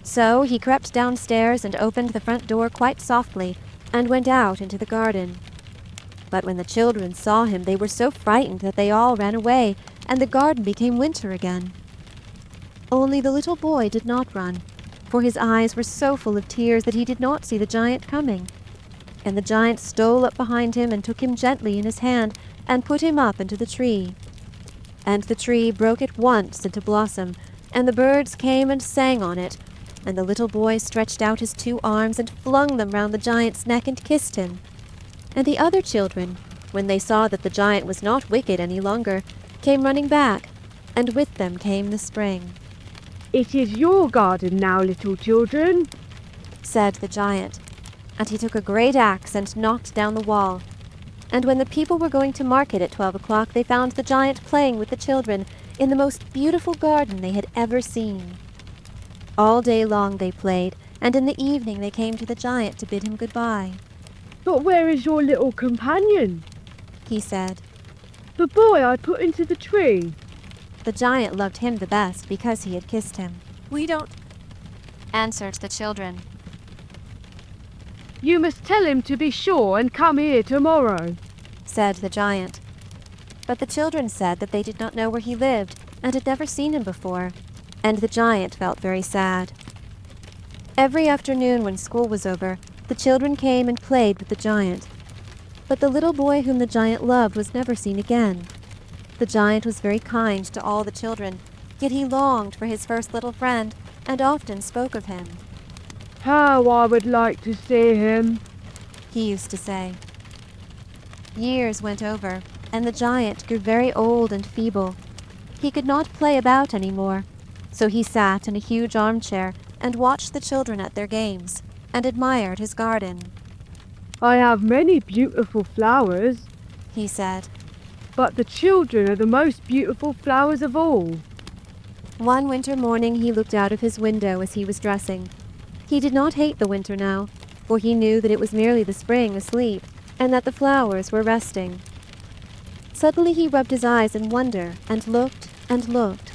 So he crept downstairs and opened the front door quite softly and went out into the garden. But when the children saw him, they were so frightened that they all ran away, and the garden became winter again. Only the little boy did not run, for his eyes were so full of tears that he did not see the giant coming. And the giant stole up behind him and took him gently in his hand and put him up into the tree. And the tree broke at once into blossom, and the birds came and sang on it, and the little boy stretched out his 2 arms and flung them round the giant's neck and kissed him. And the other children, when they saw that the giant was not wicked any longer, came running back, and with them came the spring. It is your garden now, little children, said the giant, and he took a great axe and knocked down the wall. And when the people were going to market at 12 o'clock, they found the giant playing with the children in the most beautiful garden they had ever seen. All day long they played, and in the evening they came to the giant to bid him goodbye. But where is your little companion? He said. The boy I put into the tree. The giant loved him the best because he had kissed him. We don't, answered the children. You must tell him to be sure and come here tomorrow, said the giant. But the children said that they did not know where he lived and had never seen him before, and the giant felt very sad. Every afternoon when school was over, the children came and played with the giant. But the little boy whom the giant loved was never seen again. The giant was very kind to all the children, yet he longed for his first little friend and often spoke of him. How I would like to see him, he used to say. Years went over, and the giant grew very old and feeble. He could not play about any more, so he sat in a huge armchair and watched the children at their games, and admired his garden. I have many beautiful flowers, he said. But the children are the most beautiful flowers of all. One winter morning he looked out of his window as he was dressing. He did not hate the winter now, for he knew that it was merely the spring asleep, and that the flowers were resting. Suddenly he rubbed his eyes in wonder, and looked and looked.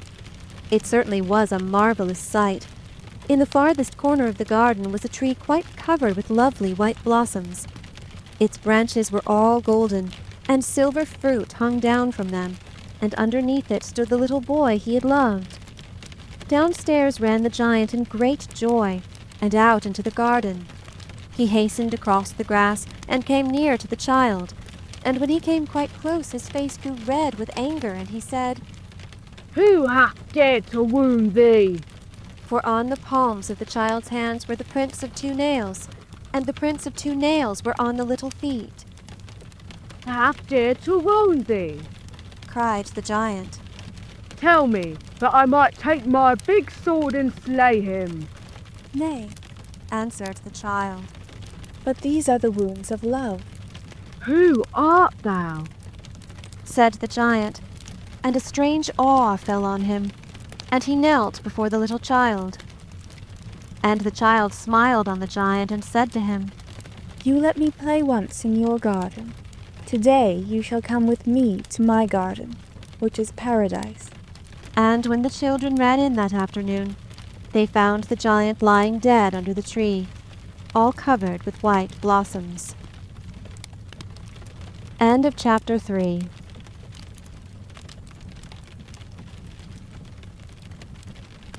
It certainly was a marvelous sight. In the farthest corner of the garden was a tree quite covered with lovely white blossoms. Its branches were all golden, and silver fruit hung down from them, and underneath it stood the little boy he had loved. Downstairs ran the giant in great joy, and out into the garden. He hastened across the grass and came near to the child, and when he came quite close his face grew red with anger, and he said, Who hath dared to wound thee? For on the palms of the child's hands were the prints of 2 nails, and the prints of 2 nails were on the little feet. Hath dared to wound thee? Cried the giant. Tell me, that I might take my big sword and slay him. Nay, answered the child. But these are the wounds of love. Who art thou? Said the giant, and a strange awe fell on him, and he knelt before the little child. And the child smiled on the giant and said to him, You let me play once in your garden. Today you shall come with me to my garden, which is paradise. And when the children ran in that afternoon, they found the giant lying dead under the tree, all covered with white blossoms. End of chapter 3.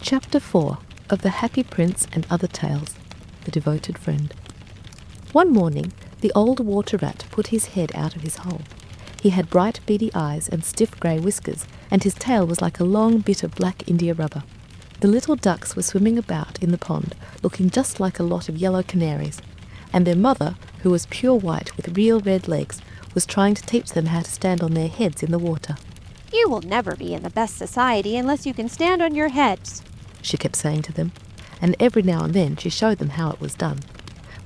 Chapter 4 of The Happy Prince and Other Tales, The Devoted Friend. One morning, the old water rat put his head out of his hole. He had bright beady eyes and stiff grey whiskers, and his tail was like a long bit of black India rubber. The little ducks were swimming about in the pond, looking just like a lot of yellow canaries, and their mother, who was pure white with real red legs, was trying to teach them how to stand on their heads in the water. "You will never be in the best society unless you can stand on your heads," she kept saying to them, and every now and then she showed them how it was done.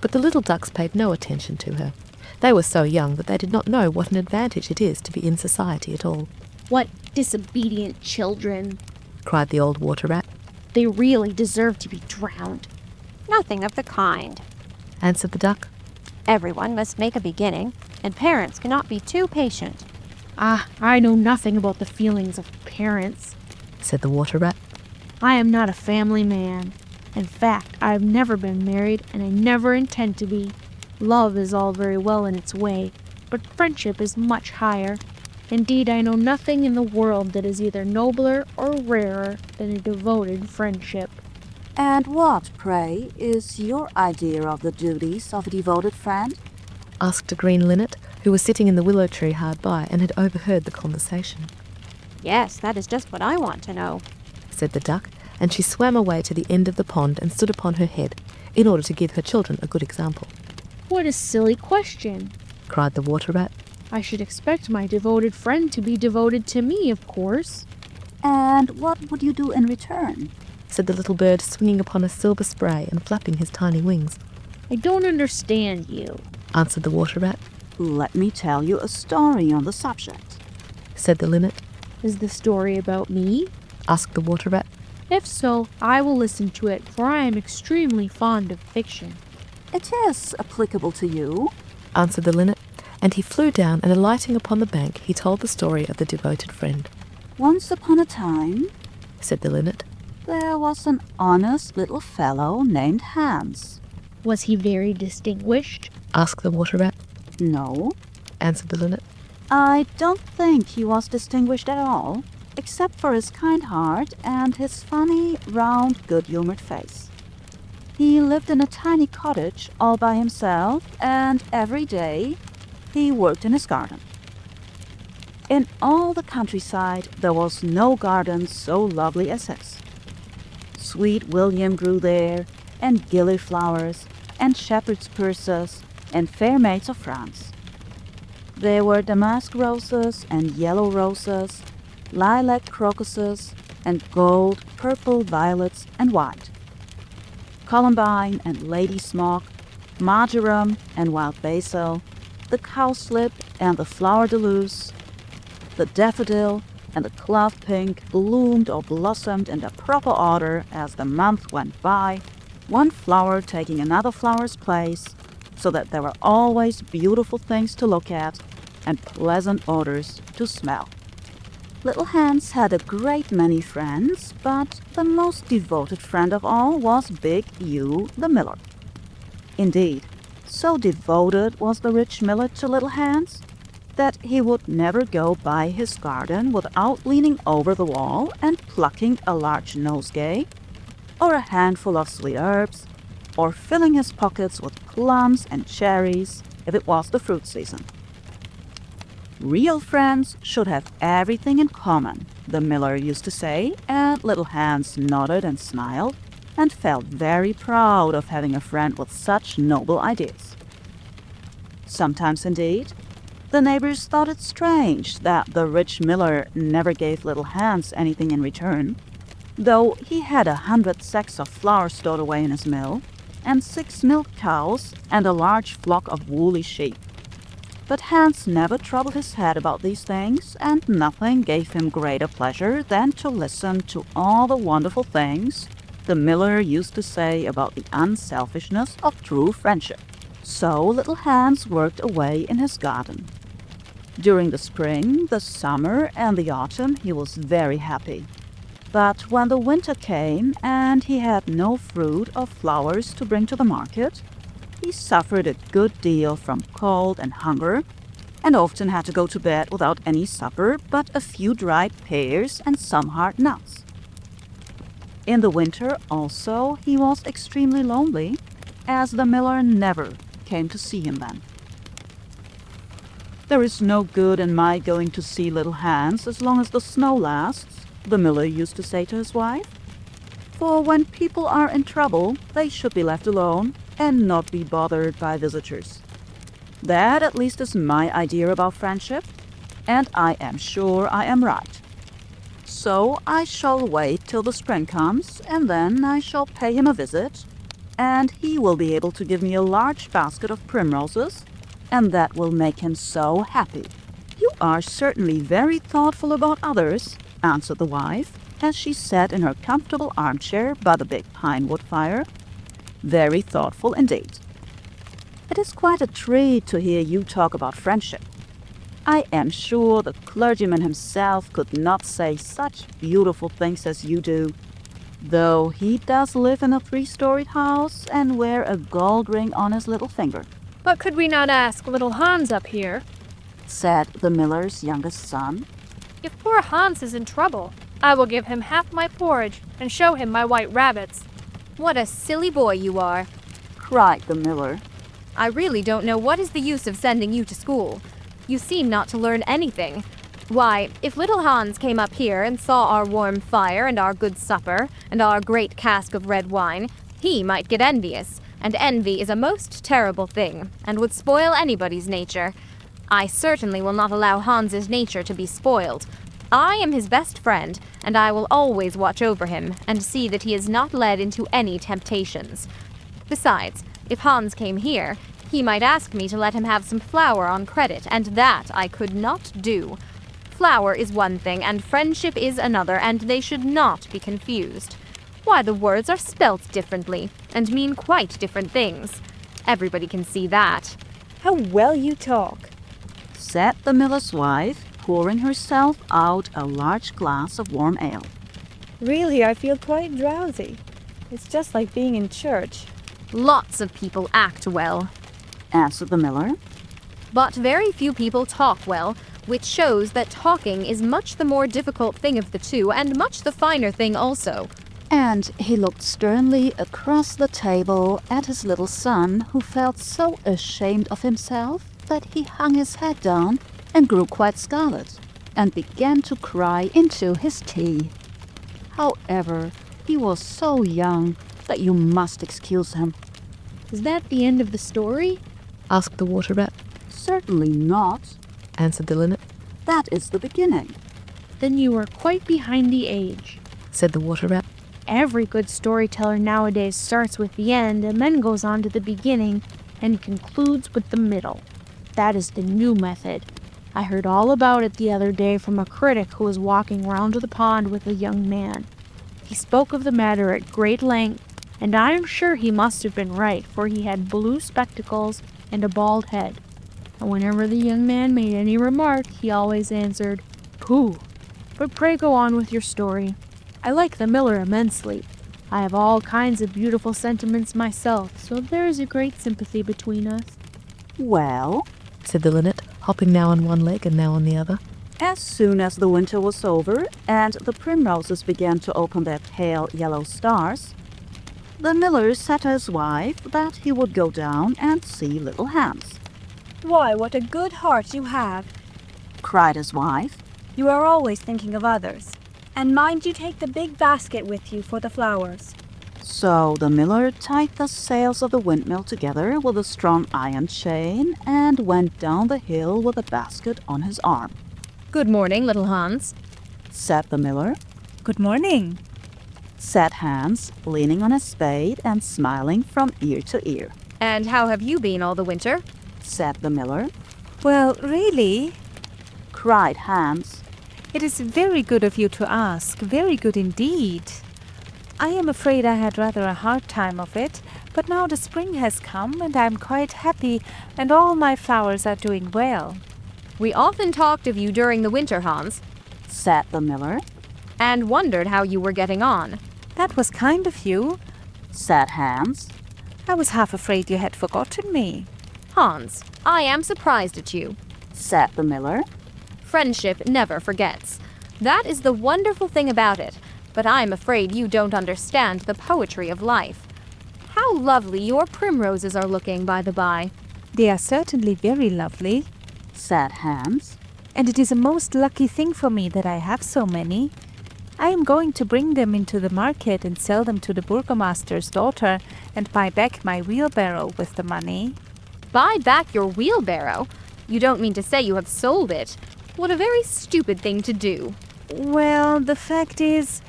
But the little ducks paid no attention to her. They were so young that they did not know what an advantage it is to be in society at all. "What disobedient children!" cried the old water rat. "They really deserve to be drowned." "Nothing of the kind," answered the duck. "Everyone must make a beginning, and parents cannot be too patient." I know nothing about the feelings of parents," said the water rat. "I am not a family man. In fact, I have never been married, and I never intend to be. Love is all very well in its way, but friendship is much higher. Indeed, I know nothing in the world that is either nobler or rarer than a devoted friendship." And what, pray, is your idea of the duties of a devoted friend? asked a green linnet, who was sitting in the willow tree hard by and had overheard the conversation. "Yes, that is just what I want to know," said the duck, and she swam away to the end of the pond and stood upon her head, in order to give her children a good example. "What a silly question!" cried the water rat. "I should expect my devoted friend to be devoted to me, of course." "And what would you do in return?" said the little bird, swinging upon a silver spray and flapping his tiny wings. "I don't understand you," answered the water rat. "Let me tell you a story on the subject," said the linnet. "Is the story about me?" asked the water rat. "If so, I will listen to it, for I am extremely fond of fiction." "It is applicable to you," answered the linnet, and he flew down, and alighting upon the bank, he told the story of the devoted friend. "Once upon a time," said the linnet, "there was an honest little fellow named Hans." "Was he very distinguished?" asked the water rat. "No," answered the linnet. "I don't think he was distinguished at all, except for his kind heart and his funny, round, good-humored face. He lived in a tiny cottage all by himself, and every day he worked in his garden. In all the countryside there was no garden so lovely as his. Sweet William grew there, and gillyflowers, and shepherd's purses, and fair maids of France. There were damask roses and yellow roses, lilac crocuses, and gold, purple violets, and white. Columbine and lady smock, marjoram and wild basil, the cowslip and the flower de luce, the daffodil and the clove pink bloomed or blossomed in the proper order as the month went by, one flower taking another flower's place, so that there were always beautiful things to look at and pleasant odors to smell. Little Hans had a great many friends, but the most devoted friend of all was Big Hugh the miller. Indeed, so devoted was the rich miller to Little Hans that he would never go by his garden without leaning over the wall and plucking a large nosegay, or a handful of sweet herbs, or filling his pockets with plums and cherries if it was the fruit season. Real friends should have everything in common, the miller used to say, and Little Hans nodded and smiled, and felt very proud of having a friend with such noble ideas. Sometimes, indeed, the neighbors thought it strange that the rich miller never gave Little Hans anything in return, though he had 100 sacks of flour stored away in his mill, and 6 milk cows, and a large flock of woolly sheep. But Hans never troubled his head about these things, and nothing gave him greater pleasure than to listen to all the wonderful things the miller used to say about the unselfishness of true friendship. So Little Hans worked away in his garden. During the spring, the summer, and the autumn he was very happy. But when the winter came and he had no fruit or flowers to bring to the market, he suffered a good deal from cold and hunger, and often had to go to bed without any supper but a few dried pears and some hard nuts. In the winter also he was extremely lonely, as the miller never came to see him then. "There is no good in my going to see little Hans as long as the snow lasts," the miller used to say to his wife. "For when people are in trouble, they should be left alone and not be bothered by visitors. That at least is my idea about friendship, and I am sure I am right. So I shall wait till the spring comes, and then I shall pay him a visit, and he will be able to give me a large basket of primroses, and that will make him so happy." "You are certainly very thoughtful about others," answered the wife, as she sat in her comfortable armchair by the big pine wood fire. "Very thoughtful indeed. It is quite a treat to hear you talk about friendship. I am sure the clergyman himself could not say such beautiful things as you do, though he does live in a 3-storied house and wear a gold ring on his little finger." But could we not ask little Hans up here? Said the miller's youngest son. If poor Hans is in trouble, I will give him half my porridge and show him my white rabbits. What a silly boy you are, cried the miller. I really don't know what is the use of sending you to school. You seem not to learn anything. Why, if little Hans came up here and saw our warm fire and our good supper and our great cask of red wine, he might get envious, and envy is a most terrible thing, and would spoil anybody's nature. I certainly will not allow Hans's nature to be spoiled. I am his best friend, and I will always watch over him and see that he is not led into any temptations. Besides, if Hans came here, he might ask me to let him have some flour on credit, and that I could not do. Flour is one thing, and friendship is another, and they should not be confused. Why, the words are spelt differently, and mean quite different things. Everybody can see that. How well you talk, said the miller's wife, pouring herself out a large glass of warm ale. Really, I feel quite drowsy. It's just like being in church. Lots of people act well, answered the miller. But very few people talk well, which shows that talking is much the more difficult thing of the two, and much the finer thing also. And he looked sternly across the table at his little son, who felt so ashamed of himself that he hung his head down and grew quite scarlet, and began to cry into his tea. However, he was so young that you must excuse him. Is that the end of the story? Asked the water rat. Certainly not, answered the linnet. That is the beginning. Then you are quite behind the age, said the water rat. Every good storyteller nowadays starts with the end and then goes on to the beginning and concludes with the middle. That is the new method. I heard all about it the other day from a critic who was walking round the pond with a young man. He spoke of the matter at great length, and I am sure he must have been right, for he had blue spectacles and a bald head. And whenever the young man made any remark, he always answered, "Pooh! But pray go on with your story. I like the miller immensely. I have all kinds of beautiful sentiments myself, so there is a great sympathy between us." Well, said the linnet, hopping now on one leg and now on the other. As soon as the winter was over and the primroses began to open their pale yellow stars, the miller said to his wife that he would go down and see little Hans. Why, what a good heart you have, cried his wife. You are always thinking of others. And mind you take the big basket with you for the flowers. So the miller tied the sails of the windmill together with a strong iron chain and went down the hill with a basket on his arm. Good morning, little Hans, said the miller. Good morning, said Hans, leaning on his spade and smiling from ear to ear. And how have you been all the winter? said the miller. Well, really, cried Hans. It is very good of you to ask, very good indeed. I am afraid I had rather a hard time of it, but now the spring has come and I am quite happy and all my flowers are doing well. We often talked of you during the winter, Hans, said the miller, and wondered how you were getting on. That was kind of you, said Hans. I was half afraid you had forgotten me. Hans, I am surprised at you, said the miller. Friendship never forgets. That is the wonderful thing about it. but I'm afraid you don't understand the poetry of life. How lovely your primroses are looking, by the by. They are certainly very lovely, said Hans. And it is a most lucky thing for me that I have so many. I am going to bring them into the market and sell them to the burgomaster's daughter and buy back my wheelbarrow with the money. Buy back your wheelbarrow? You don't mean to say you have sold it. What a very stupid thing to do. Well, the fact is,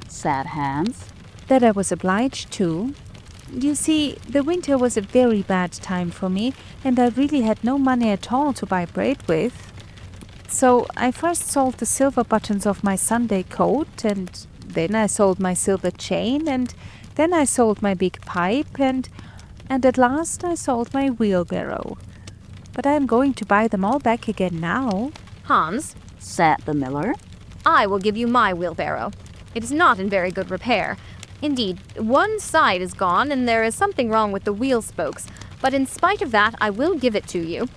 said Hans, that I was obliged to. You see, the winter was a very bad time for me, and I really had no money at all to buy bread with. So I first sold the silver buttons of my Sunday coat, and then I sold my silver chain, and then I sold my big pipe, and at last I sold my wheelbarrow. But I am going to buy them all back again now. Hans, said the miller, I will give you my wheelbarrow. It is not in very good repair. Indeed, one side is gone and there is something wrong with the wheel spokes, but in spite of that I will give it to you.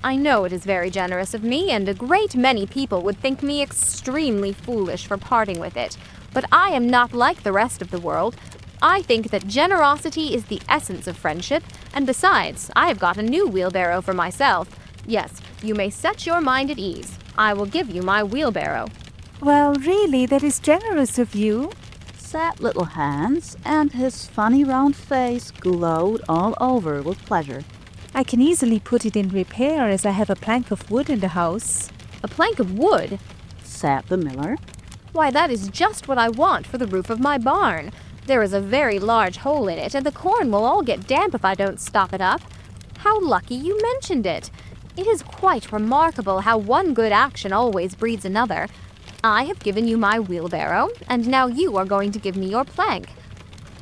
I know it is very generous of me, and a great many people would think me extremely foolish for parting with it, but I am not like the rest of the world. I think that generosity is the essence of friendship, and besides, I have got a new wheelbarrow for myself. Yes, you may set your mind at ease. I will give you my wheelbarrow. Well, really, that is generous of you, said little Hans, and his funny round face glowed all over with pleasure. I can easily put it in repair, as I have a plank of wood in the house. A plank of wood? said the miller. Why, that is just what I want for the roof of my barn. There is a very large hole in it, and the corn will all get damp if I don't stop it up. How lucky you mentioned it. It is quite remarkable how one good action always breeds another. I have given you my wheelbarrow, and now you are going to give me your plank.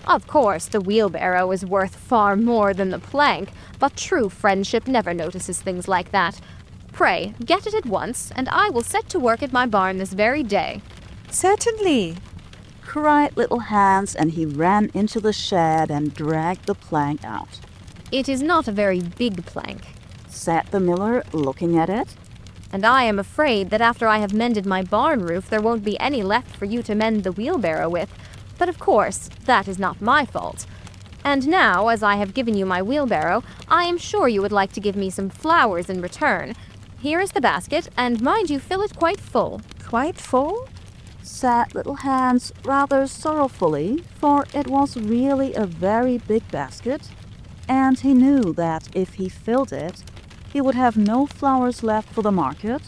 Of course, the wheelbarrow is worth far more than the plank, but true friendship never notices things like that. Pray, get it at once, and I will set to work at my barn this very day. Certainly, cried little Hans, and he ran into the shed and dragged the plank out. It is not a very big plank, said the miller, looking at it. And I am afraid that after I have mended my barn roof, there won't be any left for you to mend the wheelbarrow with. But of course, that is not my fault. And now, as I have given you my wheelbarrow, I am sure you would like to give me some flowers in return. Here is the basket, and mind you fill it quite full. Quite full? said little Hans rather sorrowfully, for it was really a very big basket, and he knew that if he filled it, he would have no flowers left for the market,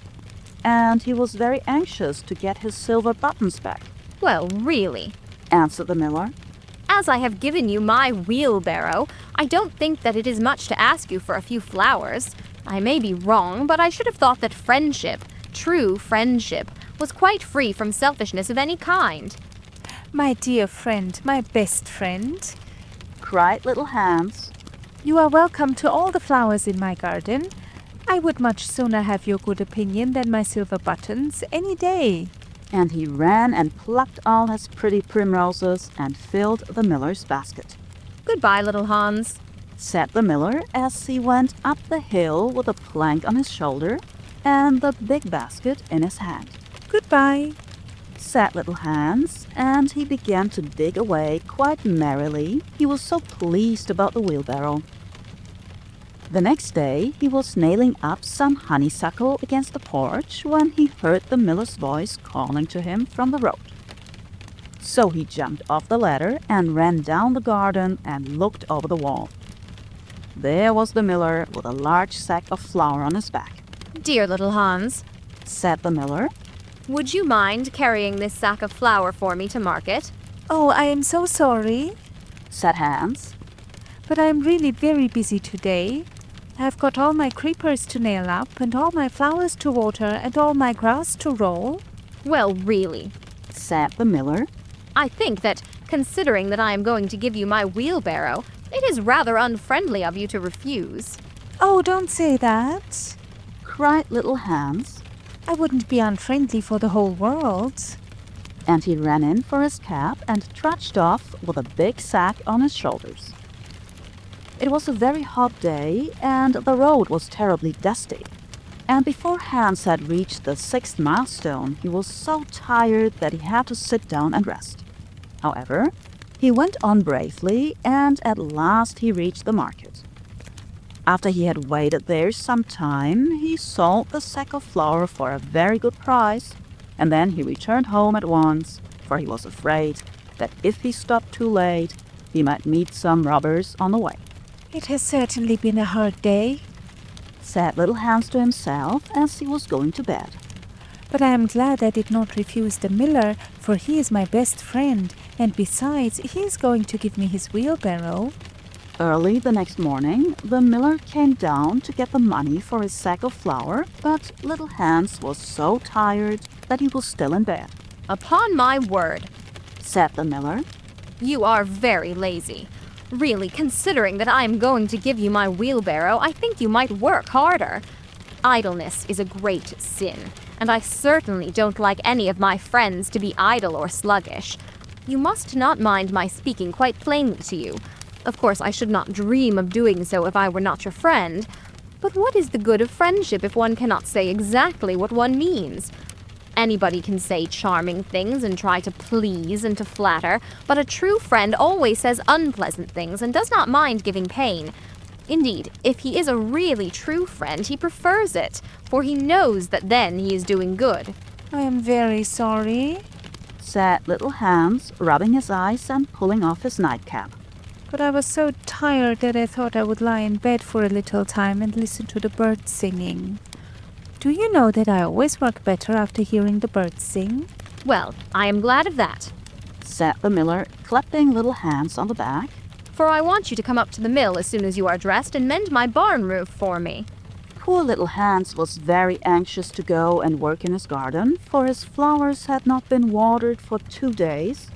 and he was very anxious to get his silver buttons back. Well, really, answered the miller, as I have given you my wheelbarrow, I don't think that it is much to ask you for a few flowers. I may be wrong, but I should have thought that friendship, true friendship, was quite free from selfishness of any kind. My dear friend, my best friend, cried little Hans, you are welcome to all the flowers in my garden. I would much sooner have your good opinion than my silver buttons any day. And he ran and plucked all his pretty primroses and filled the miller's basket. Goodbye, little Hans, said the miller as he went up the hill with a plank on his shoulder and the big basket in his hand. Goodbye, said little Hans, and he began to dig away quite merrily. He was so pleased about the wheelbarrow. The next day he was nailing up some honeysuckle against the porch when he heard the miller's voice calling to him from the road. So he jumped off the ladder and ran down the garden and looked over the wall. There was the miller with a large sack of flour on his back. Dear little Hans, said the miller, would you mind carrying this sack of flour for me to market? Oh, I am so sorry, said Hans, but I am really very busy today. I've got all my creepers to nail up, and all my flowers to water, and all my grass to roll. Well, really, said the miller, I think that, considering that I am going to give you my wheelbarrow, it is rather unfriendly of you to refuse. Oh, don't say that, cried little Hans. I wouldn't be unfriendly for the whole world. And he ran in for his cap and trudged off with a big sack on his shoulders. It was a very hot day, and the road was terribly dusty. And before Hans had reached the 6th milestone, he was so tired that he had to sit down and rest. However, he went on bravely, and at last he reached the market. After he had waited there some time, he sold the sack of flour for a very good price, and then he returned home at once, for he was afraid that if he stopped too late, he might meet some robbers on the way. It has certainly been a hard day, said little Hans to himself as he was going to bed. but I am glad I did not refuse the miller, for he is my best friend, and besides, he is going to give me his wheelbarrow. Early the next morning, the miller came down to get the money for his sack of flour, but little Hans was so tired that he was still in bed. Upon my word, said the miller, you are very lazy. Really, considering that I am going to give you my wheelbarrow, I think you might work harder. Idleness is a great sin, and I certainly don't like any of my friends to be idle or sluggish. You must not mind my speaking quite plainly to you. Of course, I should not dream of doing so if I were not your friend. But what is the good of friendship if one cannot say exactly what one means? Anybody can say charming things and try to please and to flatter, but a true friend always says unpleasant things and does not mind giving pain. Indeed, if he is a really true friend, he prefers it, for he knows that then he is doing good. I am very sorry, said little Hans, rubbing his eyes and pulling off his nightcap. But I was so tired that I thought I would lie in bed for a little time and listen to the birds singing. Do you know that I always work better after hearing the birds sing? Well, I am glad of that, said the miller, clapping little Hans on the back. For I want you to come up to the mill as soon as you are dressed and mend my barn roof for me. Poor little Hans was very anxious to go and work in his garden, for his flowers had not been watered for 2 days.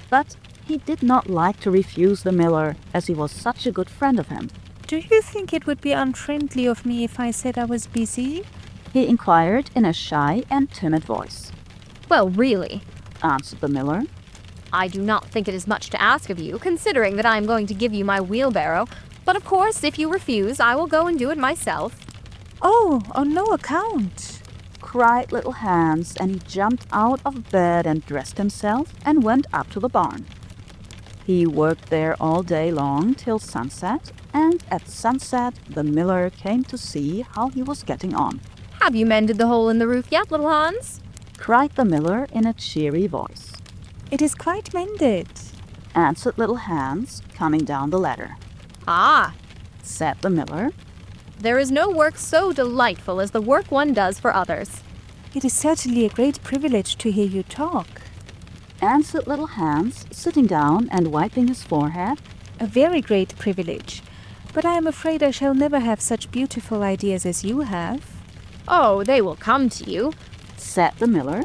But he did not like to refuse the miller, as he was such a good friend of him. Do you think it would be unfriendly of me if I said I was busy? He inquired in a shy and timid voice. Well, really, answered the miller, I do not think it is much to ask of you, considering that I am going to give you my wheelbarrow. But of course, if you refuse, I will go and do it myself. Oh, on no account, cried little Hans, and he jumped out of bed and dressed himself and went up to the barn. He worked there all day long till sunset, and at sunset the miller came to see how he was getting on. Have you mended the hole in the roof yet, little Hans? cried the miller in a cheery voice. It is quite mended, answered little Hans, coming down the ladder. Ah, said the miller, there is no work so delightful as the work one does for others. It is certainly a great privilege to hear you talk, answered little Hans, sitting down and wiping his forehead. A very great privilege, but I am afraid I shall never have such beautiful ideas as you have. Oh, they will come to you, said the miller,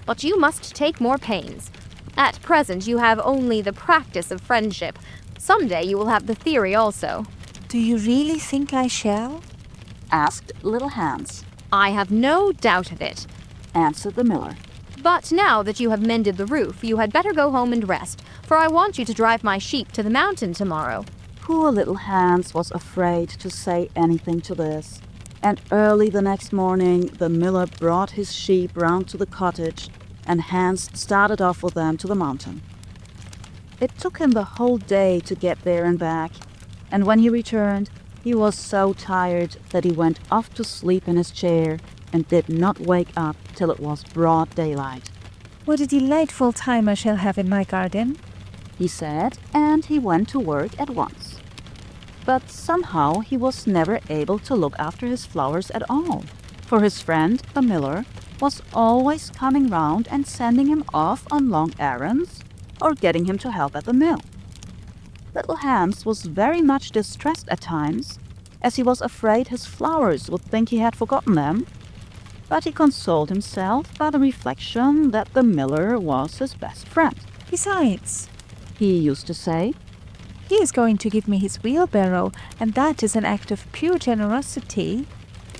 but you must take more pains. At present you have only the practice of friendship. Someday you will have the theory also. Do you really think I shall? asked little Hans. I have no doubt of it, answered the miller. But now that you have mended the roof, you had better go home and rest, for I want you to drive my sheep to the mountain tomorrow. Poor little Hans was afraid to say anything to this, and early the next morning the miller brought his sheep round to the cottage, and Hans started off with them to the mountain. It took him the whole day to get there and back, and when he returned, he was so tired that he went off to sleep in his chair and did not wake up till it was broad daylight. What a delightful time I shall have in my garden, he said, and he went to work at once. But somehow he was never able to look after his flowers at all, for his friend, the miller, was always coming round and sending him off on long errands or getting him to help at the mill. Little Hans was very much distressed at times, as he was afraid his flowers would think he had forgotten them, but he consoled himself by the reflection that the miller was his best friend. Besides, he used to say, he is going to give me his wheelbarrow, and that is an act of pure generosity.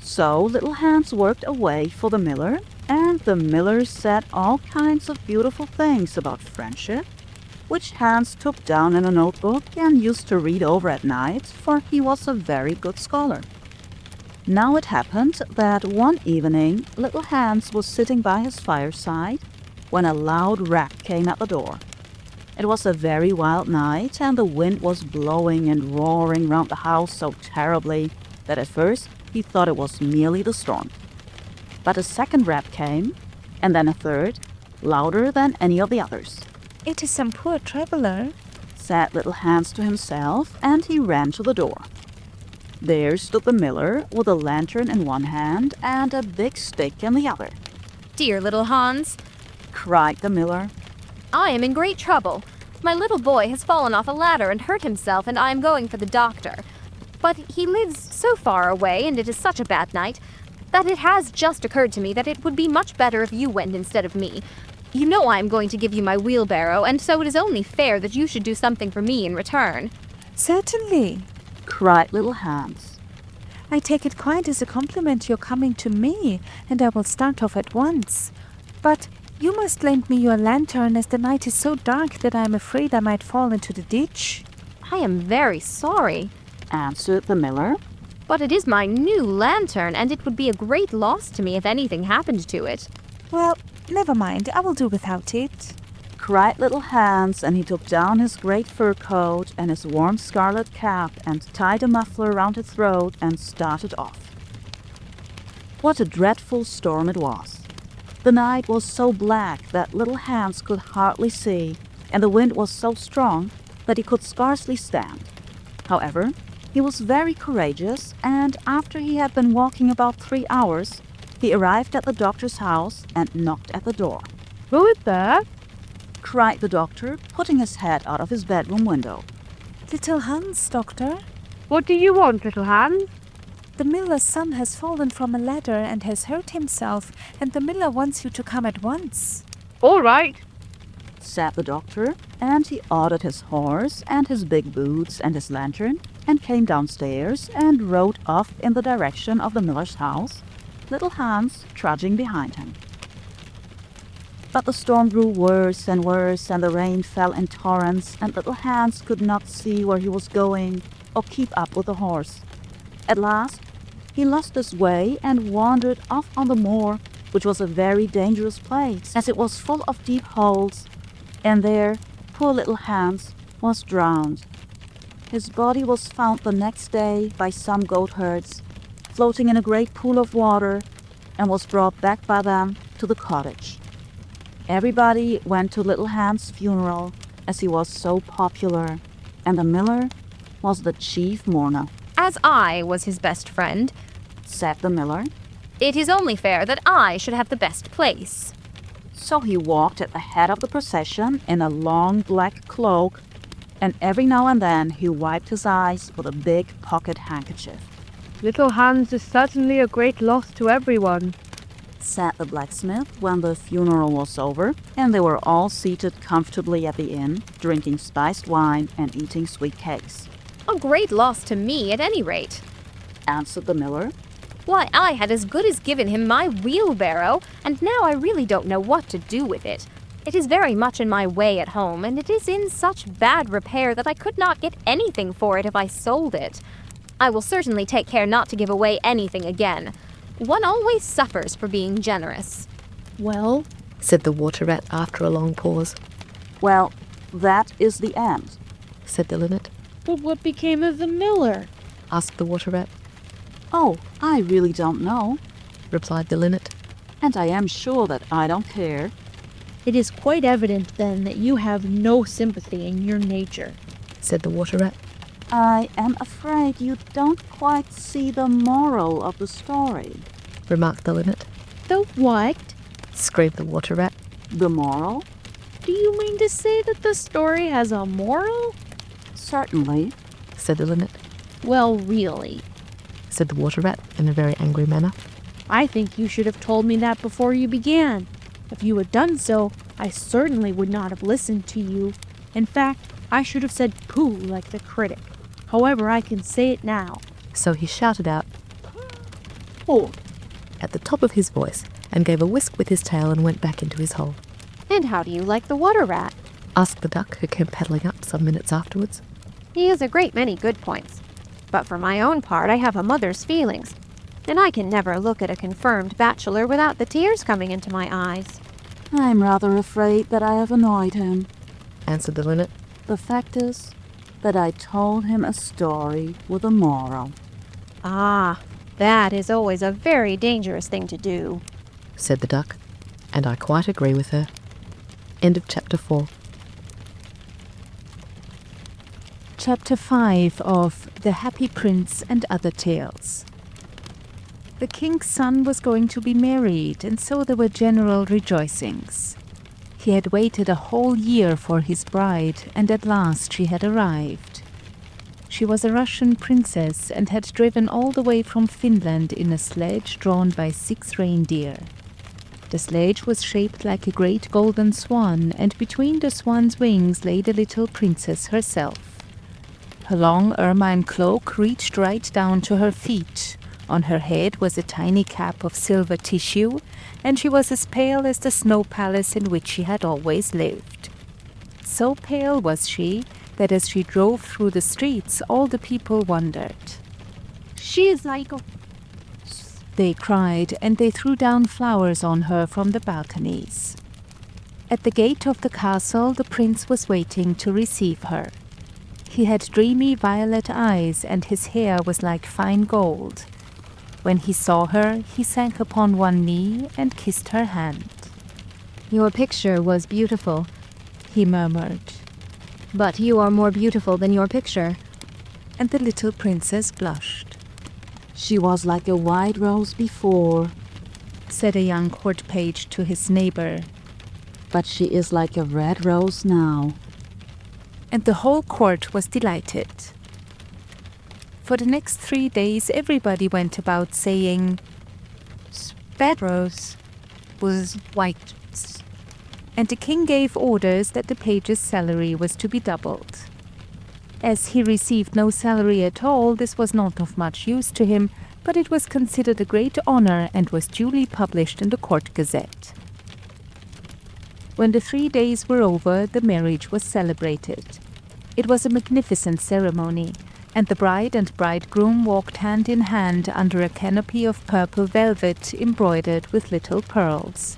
So little Hans worked away for the miller, and the miller said all kinds of beautiful things about friendship, which Hans took down in a notebook and used to read over at night, for he was a very good scholar. Now it happened that one evening, Little Hans was sitting by his fireside when a loud rap came at the door. It was a very wild night, and the wind was blowing and roaring round the house so terribly that at first he thought it was merely the storm. But a second rap came, and then a third, louder than any of the others. "It is some poor traveler," said Little Hans to himself, and he ran to the door. There stood the miller with a lantern in one hand and a big stick in the other. Dear little Hans, cried the miller, I am in great trouble. My little boy has fallen off a ladder and hurt himself, and I am going for the doctor. But he lives so far away, and it is such a bad night, that it has just occurred to me that it would be much better if you went instead of me. You know I am going to give you my wheelbarrow, and so it is only fair that you should do something for me in return. "Certainly," cried Little Hans. "I take it quite as a compliment your coming to me, and I will start off at once. But you must lend me your lantern, as the night is so dark that I am afraid I might fall into the ditch." I am very sorry, answered the miller, but it is my new lantern, and it would be a great loss to me if anything happened to it. "Well, never mind, I will do without it," cried Little Hans, and he took down his great fur coat and his warm scarlet cap and tied a muffler round his throat and started off. What a dreadful storm it was! The night was so black that Little Hans could hardly see, and the wind was so strong that he could scarcely stand. However, he was very courageous, and after he had been walking about 3 hours, he arrived at the doctor's house and knocked at the door. "Who is there?" cried the doctor, putting his head out of his bedroom window. "Little Hans, doctor. "What do you want, Little Hans?" The miller's son has fallen from a ladder and has hurt himself, and the miller wants you to come at once." "All right," said the doctor, and he ordered his horse and his big boots and his lantern, and came downstairs and rode off in the direction of the miller's house, Little Hans trudging behind him. But the storm grew worse, and the rain fell in torrents, and Little Hans could not see where he was going or keep up with the horse. At last, he lost his way and wandered off on the moor, which was a very dangerous place, as it was full of deep holes, and there poor Little Hans was drowned. His body was found the next day by some goatherds, floating in a great pool of water, and was brought back by them to the cottage. Everybody went to Little Hans' funeral, as he was so popular, and the miller was the chief mourner. As I was his best friend, said the miller, it is only fair that I should have the best place. So he walked at the head of the procession in a long black cloak, and every now and then he wiped his eyes with a big pocket handkerchief. "Little Hans is certainly a great loss to everyone," said the blacksmith when the funeral was over, and they were all seated comfortably at the inn, drinking spiced wine and eating sweet cakes. A great loss to me, at any rate, answered the miller. Why, I had as good as given him my wheelbarrow, and now I really don't know what to do with it. It is very much in my way at home, and it is in such bad repair that I could not get anything for it if I sold it. I will certainly take care not to give away anything again. One always suffers for being generous. "Well," said the water rat after a long pause. "Well, that is the end," said the linnet. "But what became of the miller?" asked the water rat. "Oh, I really don't know," replied the linnet. "And I am sure that I don't care." "It is quite evident, then, that you have no sympathy in your nature," said the water rat. "I am afraid you don't quite see the moral of the story," remarked the linnet. "The what?" screamed the water rat. "The moral?" "Do you mean to say that the story has a moral?" "Certainly," said the linnet. "Well, really," said the water rat in a very angry manner. "I think you should have told me that before you began. If you had done so, I certainly would not have listened to you. In fact, I should have said pooh like the critic. However, I can say it now." So he shouted out, "Pooh," at the top of his voice, and gave a whisk with his tail and went back into his hole. "And how do you like the water rat?" asked the duck, who came paddling up some minutes afterwards. "He has a great many good points. But for my own part, I have a mother's feelings. and I can never look at a confirmed bachelor without the tears coming into my eyes. I'm rather afraid that I have annoyed him, answered the linnet. The fact is that I told him a story with a moral. Ah, that is always a very dangerous thing to do, said the duck, and I quite agree with her. End of chapter 4. Chapter 5 of The Happy Prince and Other Tales. The king's son was going to be married, and so there were general rejoicings. He had waited a whole year for his bride, and at last she had arrived. She was a Russian princess and had driven all the way from Finland in a sledge drawn by 6 reindeer. The sledge was shaped like a great golden swan, and between the swan's wings lay the little princess herself. Her long ermine cloak reached right down to her feet. On her head was a tiny cap of silver tissue, and she was as pale as the snow palace in which she had always lived. So pale was she that as she drove through the streets, all the people wondered. She is like a... They cried, and they threw down flowers on her from the balconies. At the gate of the castle, the prince was waiting to receive her. He had dreamy violet eyes, and his hair was like fine gold. When he saw her, he sank upon one knee and kissed her hand. Your picture was beautiful, he murmured. But you are more beautiful than your picture. And the little princess blushed. She was like a white rose before, said a young court page to his neighbor. But she is like a red rose now. And the whole court was delighted. For the next 3 days, everybody went about saying, Sparrows was white. And the king gave orders that the page's salary was to be doubled. As he received no salary at all, this was not of much use to him, but it was considered a great honor and was duly published in the court gazette. When the 3 days were over, the marriage was celebrated. It was a magnificent ceremony, and the bride and bridegroom walked hand in hand under a canopy of purple velvet embroidered with little pearls.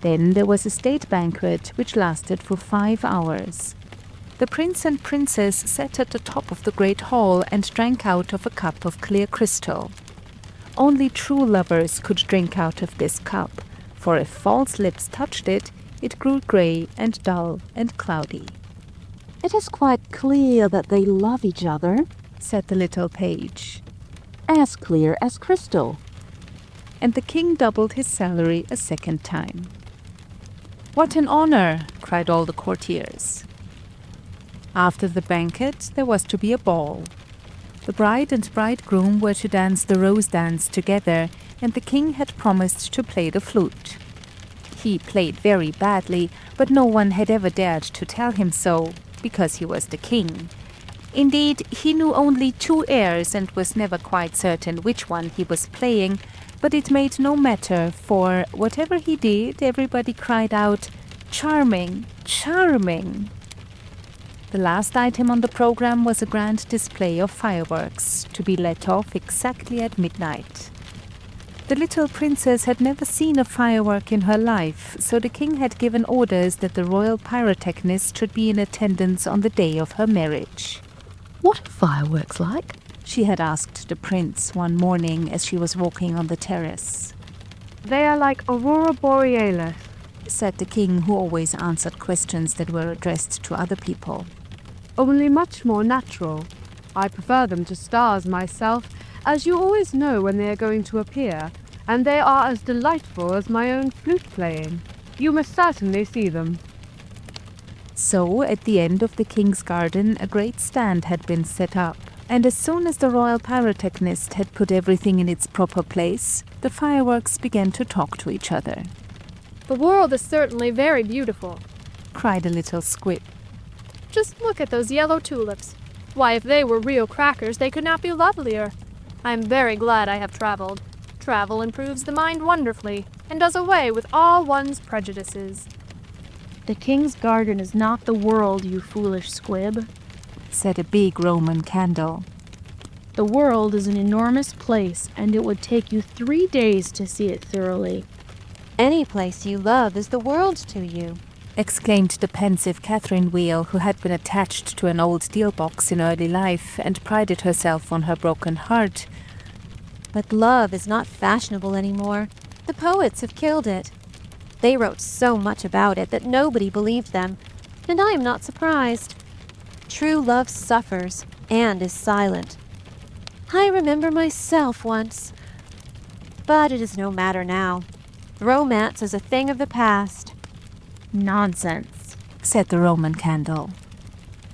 Then there was a state banquet which lasted for 5 hours. The prince and princess sat at the top of the great hall and drank out of a cup of clear crystal. Only true lovers could drink out of this cup, for if false lips touched it, it grew grey and dull and cloudy. It is quite clear that they love each other, said the little page. As clear as crystal. And the king doubled his salary a second time. What an honor, cried all the courtiers. After the banquet, there was to be a ball. The bride and bridegroom were to dance the rose dance together, and the king had promised to play the flute. He played very badly, but no one had ever dared to tell him so, because he was the king. Indeed, he knew only 2 airs and was never quite certain which one he was playing, but it made no matter, for whatever he did, everybody cried out, "Charming! Charming!" The last item on the program was a grand display of fireworks, to be let off exactly at midnight. The little princess had never seen a firework in her life, so the king had given orders that the royal pyrotechnist should be in attendance on the day of her marriage. What are fireworks like? She had asked the prince one morning as she was walking on the terrace. They are like aurora borealis, said the king, who always answered questions that were addressed to other people. only much more natural. I prefer them to stars myself, as you always know when they are going to appear, and they are as delightful as my own flute playing. You must certainly see them. So, at the end of the king's garden, a great stand had been set up, and as soon as the royal pyrotechnist had put everything in its proper place, the fireworks began to talk to each other. The world is certainly very beautiful, cried a little squib. Just look at those yellow tulips. Why, if they were real crackers, they could not be lovelier. I am very glad I have traveled. Travel improves the mind wonderfully, and does away with all one's prejudices. The king's garden is not the world, you foolish squib, said a big Roman candle. The world is an enormous place, and it would take you 3 days to see it thoroughly. Any place you love is the world to you, exclaimed the pensive Catherine Wheel, who had been attached to an old deal box in early life and prided herself on her broken heart. But love is not fashionable anymore. The poets have killed it. They wrote so much about it that nobody believed them, and I am not surprised. True love suffers and is silent. I remember myself once. But it is no matter now. Romance is a thing of the past. Nonsense, said the Roman candle.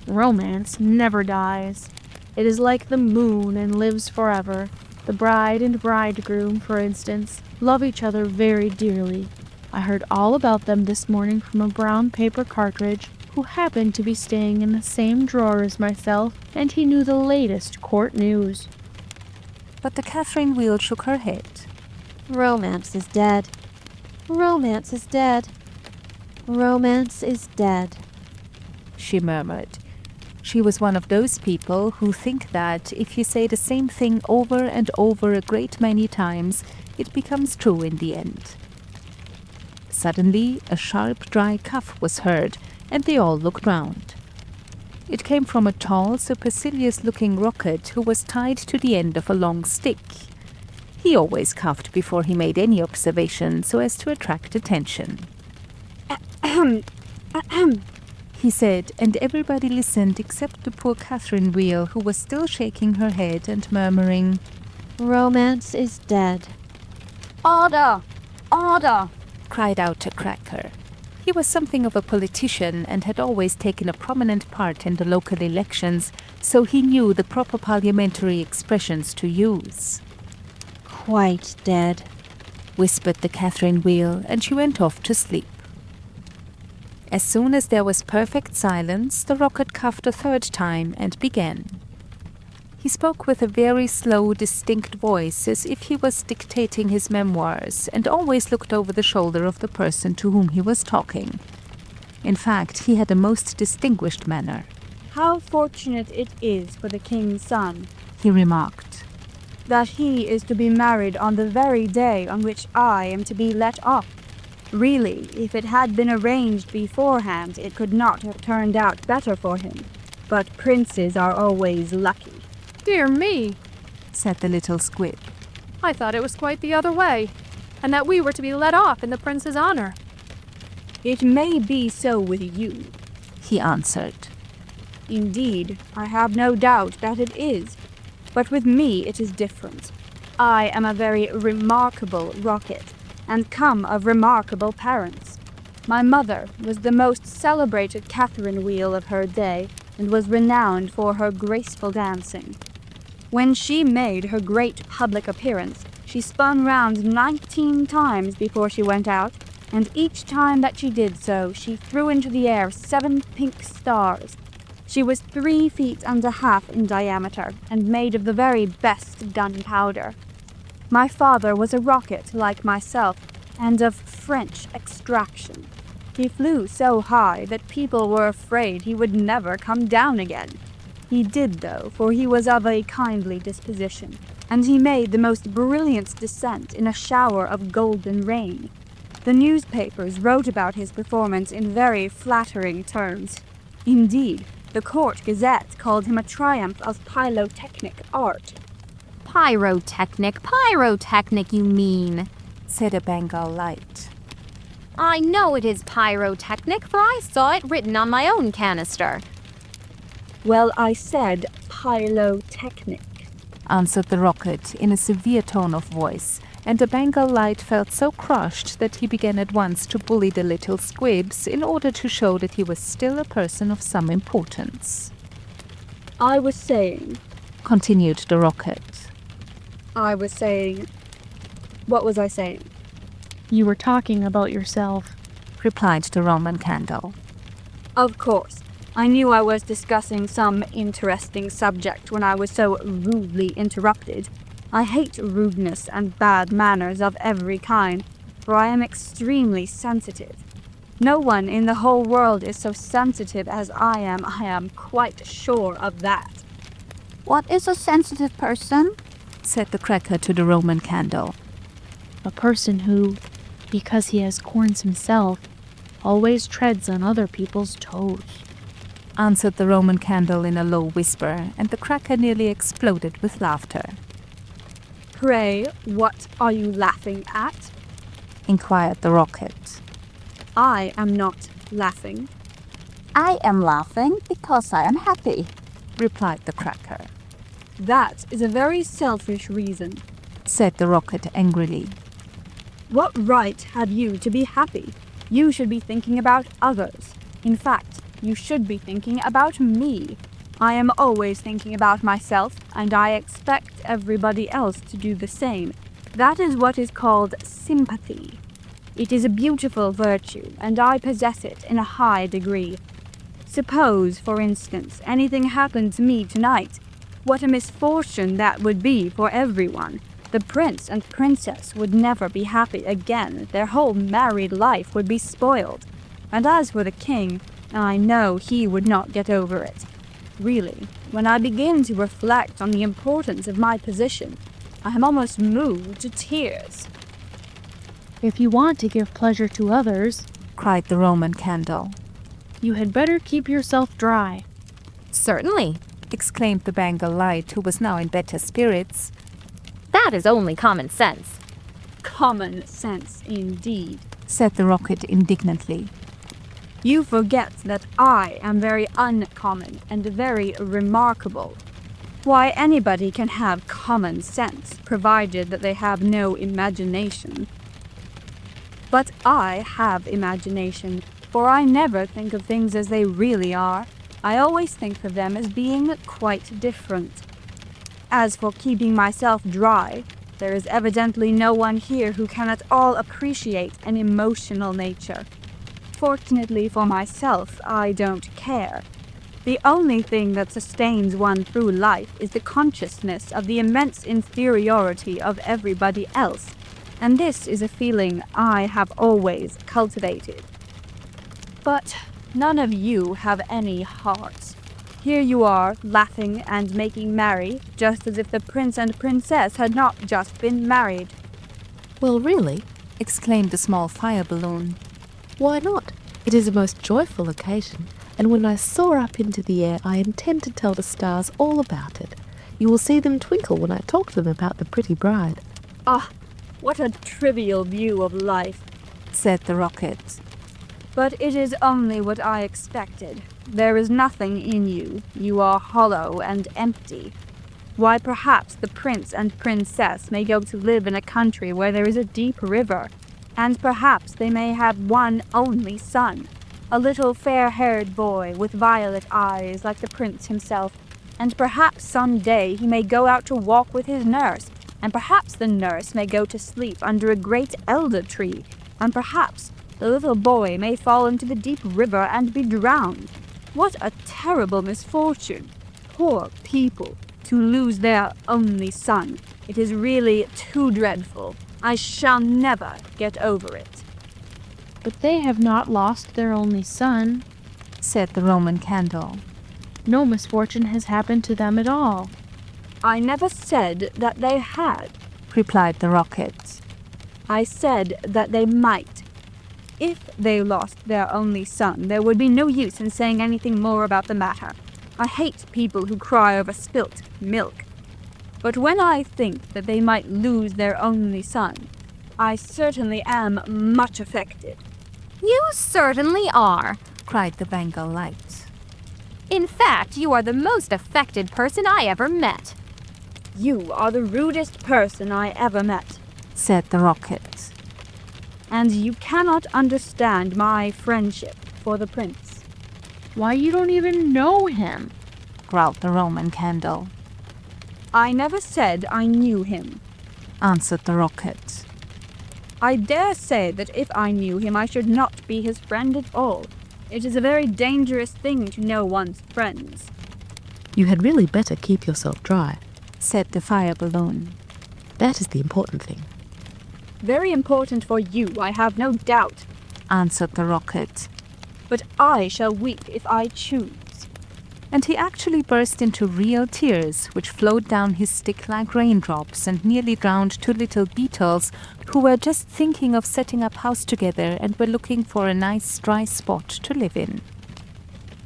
Romance never dies. It is like the moon and lives forever. The bride and bridegroom, for instance, love each other very dearly. I heard all about them this morning from a brown paper cartridge who happened to be staying in the same drawer as myself, and he knew the latest court news. But the Catherine Wheel shook her head. Romance is dead. Romance is dead. Romance is dead, she murmured. She was one of those people who think that if you say the same thing over and over a great many times, it becomes true in the end. Suddenly, a sharp, dry cough was heard, and they all looked round. It came from a tall, supercilious-looking rocket who was tied to the end of a long stick. He always coughed before he made any observation so as to attract attention. He said, and everybody listened except the poor Catherine Wheel, who was still shaking her head and murmuring, "Romance is dead." "Order! Order!" cried out a cracker. He was something of a politician and had always taken a prominent part in the local elections, so he knew the proper parliamentary expressions to use. "Quite dead," whispered the Catherine Wheel, and she went off to sleep. As soon as there was perfect silence, the rocket coughed a third time and began. He spoke with a very slow, distinct voice, as if he was dictating his memoirs, and always looked over the shoulder of the person to whom he was talking. In fact, he had a most distinguished manner. "How fortunate it is for the king's son," he remarked, "that he is to be married on the very day on which I am to be let off. Really, if it had been arranged beforehand, it could not have turned out better for him. But princes are always lucky." "Dear me," said the little squib. "I thought it was quite the other way, and that we were to be let off in the prince's honor." "It may be so with you," he answered. "Indeed, I have no doubt that it is. But with me it is different. I am a very remarkable rocket, and come of remarkable parents. My mother was the most celebrated Catherine Wheel of her day, and was renowned for her graceful dancing. When she made her great public appearance, she spun round 19 times before she went out, and each time that she did so, she threw into the air 7 pink stars. She was 3 feet and a half in diameter, and made of the very best gunpowder. My father was a rocket like myself, and of French extraction. He flew so high that people were afraid he would never come down again. He did, though, for he was of a kindly disposition, and he made the most brilliant descent in a shower of golden rain. The newspapers wrote about his performance in very flattering terms. Indeed, the Court Gazette called him a triumph of pyrotechnic art." Pyrotechnic, you mean, said a Bengal light. "I know it is pyrotechnic, for I saw it written on my own canister." "Well, I said pyrotechnic," answered the rocket in a severe tone of voice, and the Bengal light felt so crushed that he began at once to bully the little squibs in order to show that he was still a person of some importance. "I was saying," continued the rocket. What was I saying?" "You were talking about yourself," replied the Roman candle. "Of course. I knew I was discussing some interesting subject when I was so rudely interrupted. I hate rudeness and bad manners of every kind, for I am extremely sensitive. No one in the whole world is so sensitive as I am quite sure of that." What is a sensitive person? Said the cracker to the Roman candle. A person who, because he has corns himself, always treads on other people's toes, answered the Roman candle in a low whisper, and the cracker nearly exploded with laughter. Pray, what are you laughing at? Inquired the rocket. I am not laughing. I am laughing because I am happy, replied the cracker. That is a very selfish reason, said the rocket angrily. What right have you to be happy? You should be thinking about others. In fact, you should be thinking about me. I am always thinking about myself, and I expect everybody else to do the same. That is what is called sympathy. It is a beautiful virtue, and I possess it in a high degree. Suppose, for instance, anything happened to me tonight. What a misfortune that would be for everyone. The prince and princess would never be happy again. Their whole married life would be spoiled. And as for the king, I know he would not get over it. Really, when I begin to reflect on the importance of my position, I am almost moved to tears. If you want to give pleasure to others, cried the Roman candle, you had better keep yourself dry. Certainly, exclaimed the Bengal light, who was now in better spirits. That is only common sense. Common sense, indeed, said the rocket indignantly. You forget that I am very uncommon and very remarkable. Why, anybody can have common sense, provided that they have no imagination. But I have imagination, for I never think of things as they really are. I always think of them as being quite different. As for keeping myself dry, there is evidently no one here who can at all appreciate an emotional nature. Fortunately for myself, I don't care. The only thing that sustains one through life is the consciousness of the immense inferiority of everybody else, and this is a feeling I have always cultivated. But none of you have any hearts. Here you are, laughing and making merry, just as if the prince and princess had not just been married. Well, really, exclaimed the small fire balloon. Why not? It is a most joyful occasion, and when I soar up into the air, I intend to tell the stars all about it. You will see them twinkle when I talk to them about the pretty bride. Ah, what a trivial view of life, said the rocket. But it is only what I expected. There is nothing in you. You are hollow and empty. Why, perhaps the prince and princess may go to live in a country where there is a deep river, and perhaps they may have one only son, a little fair-haired boy with violet eyes like the prince himself, and perhaps some day he may go out to walk with his nurse, and perhaps the nurse may go to sleep under a great elder tree, and perhaps the little boy may fall into the deep river and be drowned. What a terrible misfortune! Poor people, to lose their only son. It is really too dreadful. I shall never get over it. But they have not lost their only son, said the Roman candle. No misfortune has happened to them at all. I never said that they had, replied the rocket. I said that they might. If they lost their only son, there would be no use in saying anything more about the matter. I hate people who cry over spilt milk. But when I think that they might lose their only son, I certainly am much affected. You certainly are, cried the Bengal light. In fact, you are the most affected person I ever met. You are the rudest person I ever met, said the rocket. And you cannot understand my friendship for the prince. Why, you don't even know him, growled the Roman candle. I never said I knew him, answered the rocket. I dare say that if I knew him, I should not be his friend at all. It is a very dangerous thing to know one's friends. You had really better keep yourself dry, said the fire balloon. That is the important thing. Very important for you, I have no doubt, answered the rocket. But I shall weep if I choose. And he actually burst into real tears, which flowed down his stick like raindrops and nearly drowned two little beetles who were just thinking of setting up house together and were looking for a nice dry spot to live in.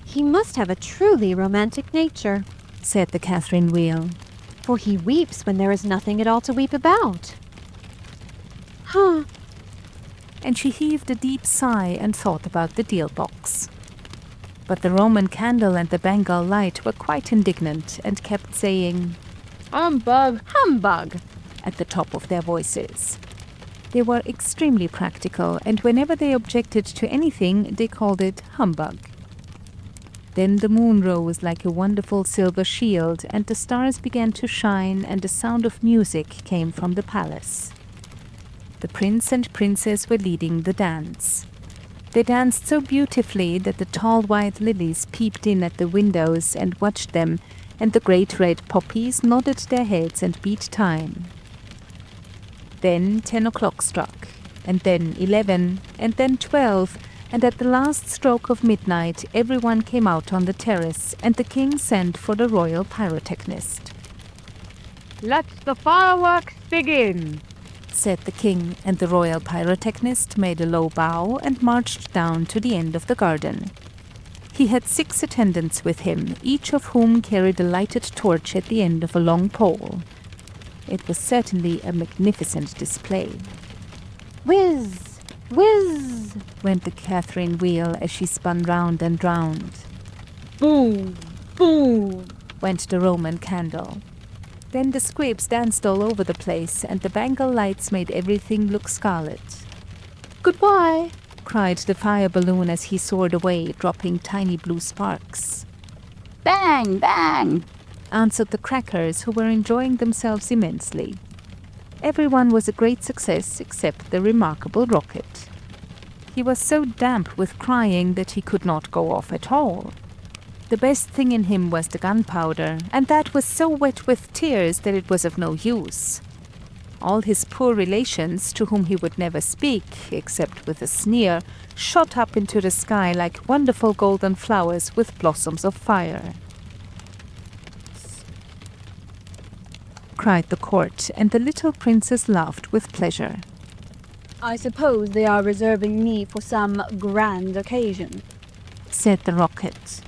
He must have a truly romantic nature, said the Catherine Wheel. For he weeps when there is nothing at all to weep about. Huh. And she heaved a deep sigh and thought about the deal box. But the Roman candle and the Bengal light were quite indignant and kept saying, "Humbug, humbug," at the top of their voices. They were extremely practical, and whenever they objected to anything, they called it humbug. Then the moon rose like a wonderful silver shield, and the stars began to shine, and the sound of music came from the palace. The prince and princess were leading the dance. They danced so beautifully that the tall white lilies peeped in at the windows and watched them, and the great red poppies nodded their heads and beat time. Then 10 o'clock struck, and then 11, and then 12, and at the last stroke of midnight everyone came out on the terrace, and the king sent for the royal pyrotechnist. "Let the fireworks begin," said the king, and the royal pyrotechnist made a low bow and marched down to the end of the garden. He had 6 attendants with him, each of whom carried a lighted torch at the end of a long pole. It was certainly a magnificent display. Whiz! Whiz! Went the Catherine Wheel as she spun round and round. Boom! Boom! Went the Roman candle. Then the squibs danced all over the place, and the Bengal lights made everything look scarlet. "Goodbye," cried the fire balloon as he soared away, dropping tiny blue sparks. Bang, bang, answered the crackers, who were enjoying themselves immensely. Everyone was a great success except the remarkable rocket. He was so damp with crying that he could not go off at all. The best thing in him was the gunpowder, and that was so wet with tears that it was of no use. All his poor relations, to whom he would never speak, except with a sneer, shot up into the sky like wonderful golden flowers with blossoms of fire. Cried the court, and the little princess laughed with pleasure. "I suppose they are reserving me for some grand occasion," said the rocket.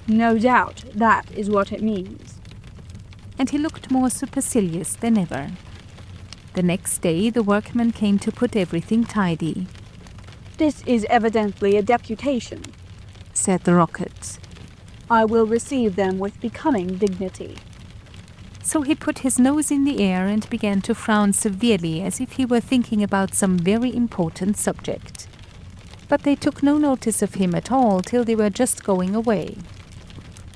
"No doubt that is what it means." And he looked more supercilious than ever. The next day the workmen came to put everything tidy. "This is evidently a deputation," said the rocket. "I will receive them with becoming dignity." So he put his nose in the air and began to frown severely, as if he were thinking about some very important subject. But they took no notice of him at all till they were just going away.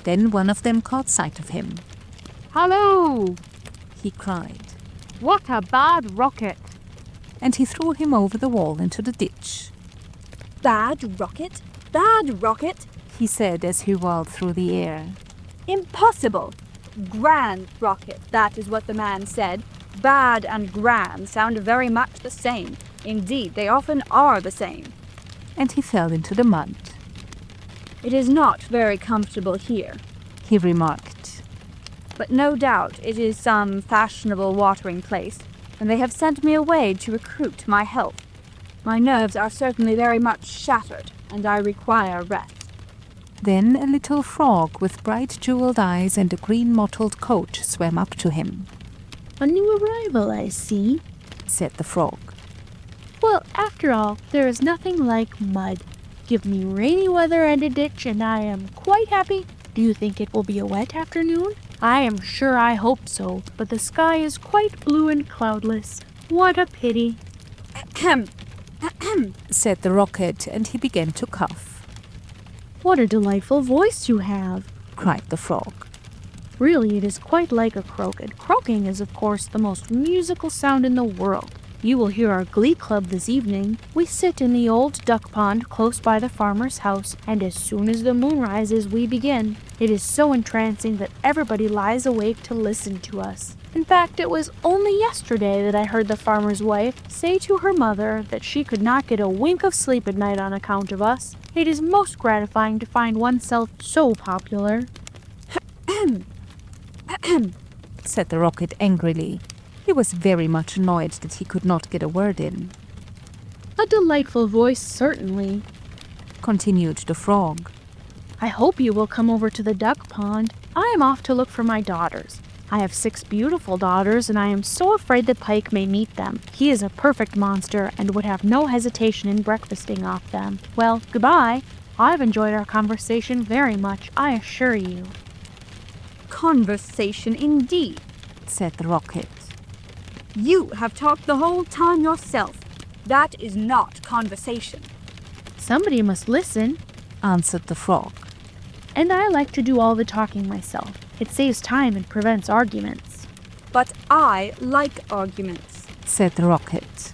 Then one of them caught sight of him. "Hello!" he cried. "What a bad rocket!" And he threw him over the wall into the ditch. "Bad rocket? Bad rocket?" he said as he whirled through the air. "Impossible! Grand rocket, that is what the man said. Bad and grand sound very much the same. Indeed, they often are the same." And he fell into the mud. "It is not very comfortable here," he remarked. "but no doubt it is some fashionable watering place, and they have sent me away to recruit my health. My nerves are certainly very much shattered, and I require rest." Then a little frog with bright jeweled eyes and a green mottled coat swam up to him. "A new arrival, I see," said the frog. "Well, after all, there is nothing like mud. Give me rainy weather and a ditch, and I am quite happy. Do you think it will be a wet afternoon? I am sure I hope so, but the sky is quite blue and cloudless. What a pity." "Ahem, ahem," said the rocket, and he began to cough. "What a delightful voice you have," cried the frog. "Really, it is quite like a croak, and croaking is, of course, the most musical sound in the world. You will hear our glee club this evening. We sit in the old duck pond close by the farmer's house, and as soon as the moon rises, we begin. It is so entrancing that everybody lies awake to listen to us. In fact, it was only yesterday that I heard the farmer's wife say to her mother that she could not get a wink of sleep at night on account of us. It is most gratifying to find oneself so popular. Said the Rocket angrily. He was very much annoyed that he could not get a word in. A delightful voice, certainly, continued the Frog. I hope you will come over to the duck pond. I am off to look for my daughters. I have 6 beautiful daughters, and I am so afraid that Pike may meet them. He is a perfect monster and would have no hesitation in breakfasting off them. Well, goodbye. I've enjoyed our conversation very much, I assure you. Conversation indeed, said the Rocket. You have talked the whole time yourself. That is not conversation. Somebody must listen, answered the Frog. And I like to do all the talking myself. It saves time and prevents arguments. But I like arguments, said the Rocket.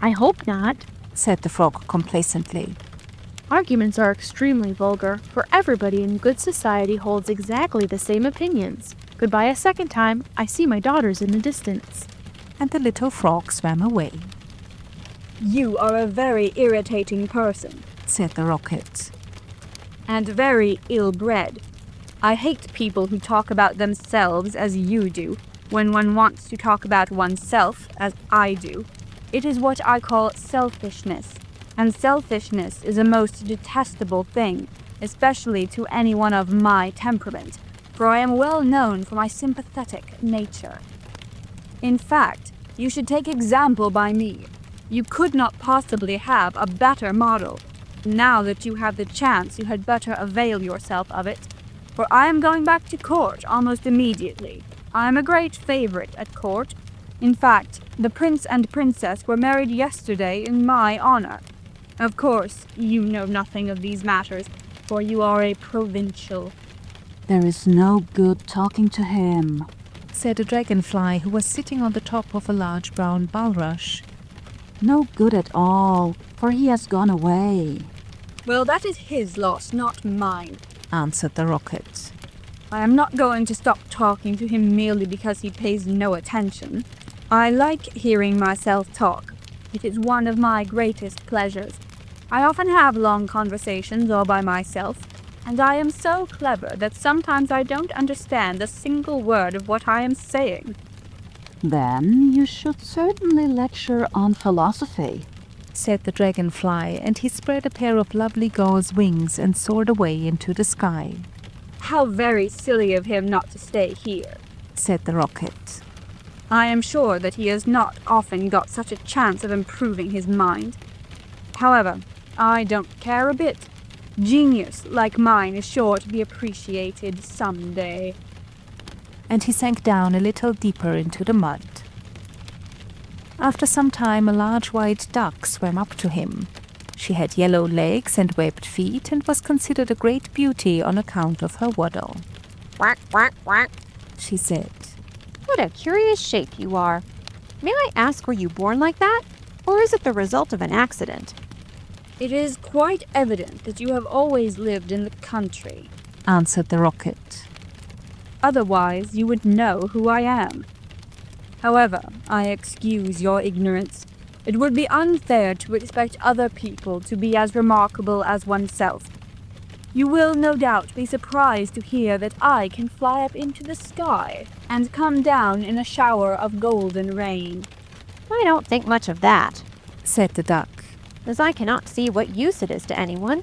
I hope not, said the Frog complacently. Arguments are extremely vulgar, for everybody in good society holds exactly the same opinions. Goodbye a second time. I see my daughters in the distance. And the little Frog swam away. You are a very irritating person, said the Rocket. And very ill-bred. I hate people who talk about themselves as you do, when one wants to talk about oneself as I do. It is what I call selfishness, and selfishness is a most detestable thing, especially to anyone of my temperament, for I am well known for my sympathetic nature. In fact, you should take example by me. You could not possibly have a better model. Now that you have the chance, you had better avail yourself of it, for I am going back to court almost immediately. I am a great favorite at court. In fact, the prince and princess were married yesterday in my honor. Of course, you know nothing of these matters, for you are a provincial. There is no good talking to him, said a dragonfly who was sitting on the top of a large brown bulrush. No good at all, for he has gone away. Well, that is his loss, not mine, answered the Rocket. I am not going to stop talking to him merely because he pays no attention. I like hearing myself talk. It is one of my greatest pleasures. I often have long conversations all by myself, and I am so clever that sometimes I don't understand a single word of what I am saying. Then you should certainly lecture on philosophy, said the dragonfly, and he spread a pair of lovely gauze wings and soared away into the sky. How very silly of him not to stay here, said the Rocket. I am sure that he has not often got such a chance of improving his mind. However, I don't care a bit. Genius like mine is sure to be appreciated some day. And he sank down a little deeper into the mud. After some time, a large white duck swam up to him. She had yellow legs and webbed feet and was considered a great beauty on account of her waddle. Quack, quack, quack, she said. What a curious shape you are. May I ask, were you born like that, or is it the result of an accident? It is quite evident that you have always lived in the country, answered the Rocket. Otherwise, you would know who I am. However, I excuse your ignorance. It would be unfair to expect other people to be as remarkable as oneself. You will no doubt be surprised to hear that I can fly up into the sky and come down in a shower of golden rain. I don't think much of that, said the duck, as I cannot see what use it is to anyone.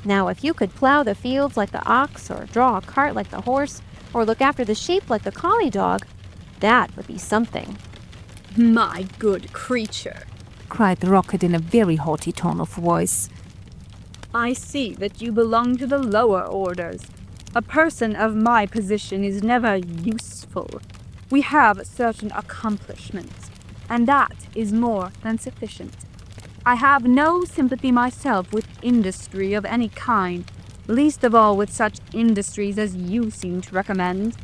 Now, if you could plow the fields like the ox, or draw a cart like the horse, or look after the sheep like the collie dog, that would be something. My good creature, cried the Rocket in a very haughty tone of voice. I see that you belong to the lower orders. A person of my position is never useful. We have certain accomplishments, and that is more than sufficient. I have no sympathy myself with industry of any kind, least of all with such industries as you seem to recommend.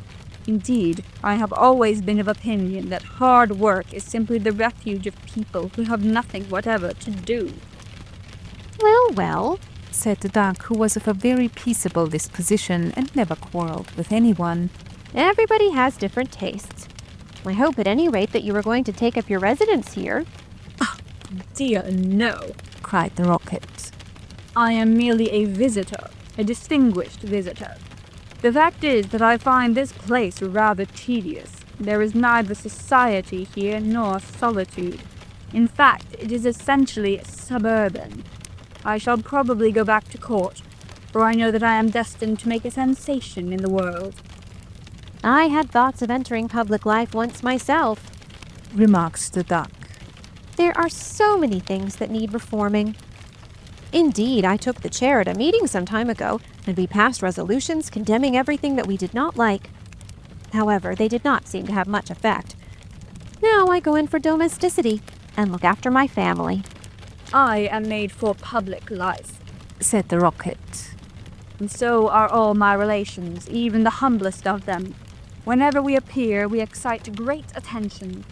Indeed, I have always been of opinion that hard work is simply the refuge of people who have nothing whatever to do. Well, well, said the duck, who was of a very peaceable disposition and never quarrelled with anyone. Everybody has different tastes. I hope at any rate that you are going to take up your residence here. Dear no, cried the rocket. I am merely a visitor, a distinguished visitor. The fact is that I find this place rather tedious. There is neither society here nor solitude. In fact, it is essentially suburban. I shall probably go back to court, for I know that I am destined to make a sensation in the world. I had thoughts of entering public life once myself, remarked the duck. There are so many things that need reforming. Indeed, I took the chair at a meeting some time ago, and we passed resolutions condemning everything that we did not like. However, they did not seem to have much effect. Now I go in for domesticity and look after my family. I am made for public life, said the rocket. And so are all my relations, even the humblest of them. Whenever we appear, we excite great attention.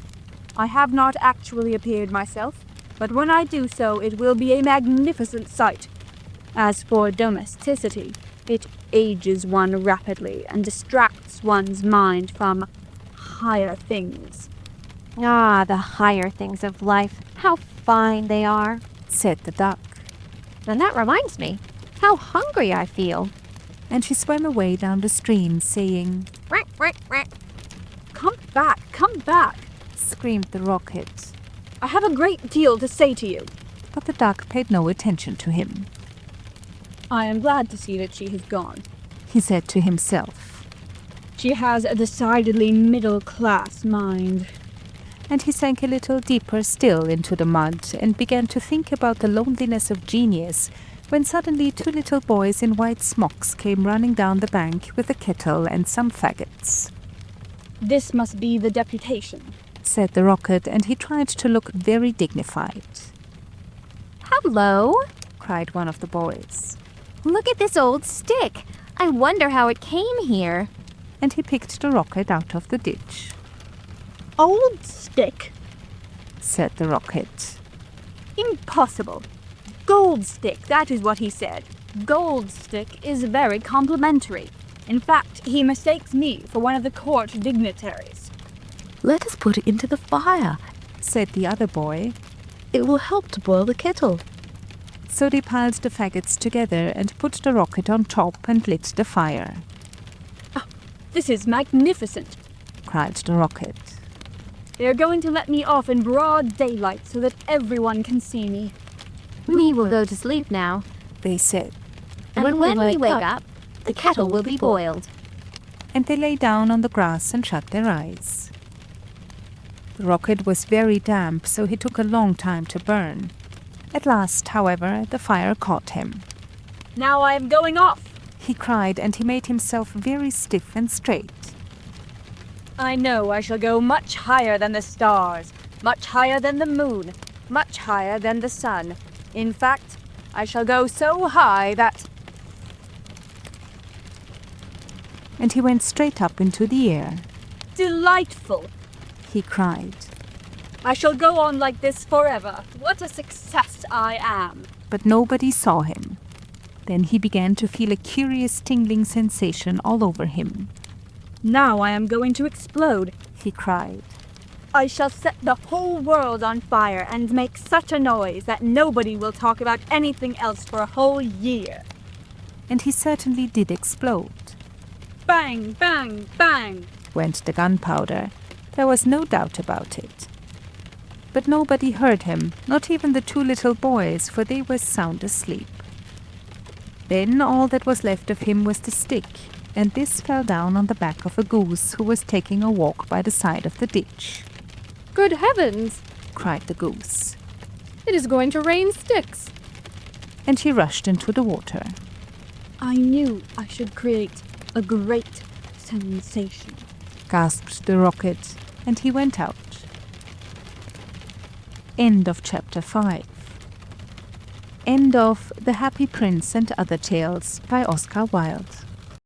I have not actually appeared myself, but when I do so, it will be a magnificent sight. As for domesticity, it ages one rapidly and distracts one's mind from higher things. Ah, the higher things of life. How fine they are, said the duck. And that reminds me, how hungry I feel. And she swam away down the stream, saying, "Quack, quack, quack. Come back, screamed the rocket. I have a great deal to say to you. But the duck paid no attention to him. I am glad to see that she has gone, he said to himself. She has a decidedly middle-class mind. And he sank a little deeper still into the mud and began to think about the loneliness of genius, when suddenly 2 little boys in white smocks came running down the bank with a kettle and some faggots. This must be the deputation, said the rocket, and he tried to look very dignified. Hello, cried one of the boys. Look at this old stick. I wonder how it came here. And he picked the rocket out of the ditch. Old stick, said the rocket. Impossible. Gold stick, that is what he said. Gold stick is very complimentary. In fact, he mistakes me for one of the court dignitaries. Let us put it into the fire, said the other boy. It will help to boil the kettle. So they piled the faggots together and put the rocket on top and lit the fire. Oh, this is magnificent, cried the rocket. They are going to let me off in broad daylight so that everyone can see me. We will go to sleep now, they said. And when we wake up, the kettle will be boiled. And they lay down on the grass and shut their eyes. The rocket was very damp, so he took a long time to burn. At last, however, the fire caught him. Now I am going off, he cried, and he made himself very stiff and straight. I know I shall go much higher than the stars, much higher than the moon, much higher than the sun. In fact, I shall go so high that... And he went straight up into the air. Delightful, he cried. I shall go on like this forever. What a success I am. But nobody saw him. Then he began to feel a curious tingling sensation all over him. Now I am going to explode, he cried. I shall set the whole world on fire and make such a noise that nobody will talk about anything else for a whole year. And he certainly did explode. Bang, bang, bang, went the gunpowder. There was no doubt about it. But nobody heard him, not even the 2 little boys, for they were sound asleep. Then all that was left of him was the stick, and this fell down on the back of a goose who was taking a walk by the side of the ditch. Good heavens, cried the goose. It is going to rain sticks. And he rushed into the water. I knew I should create a great sensation, gasped the rocket, and he went out. End of chapter 5. End of The Happy Prince and Other Tales by Oscar Wilde.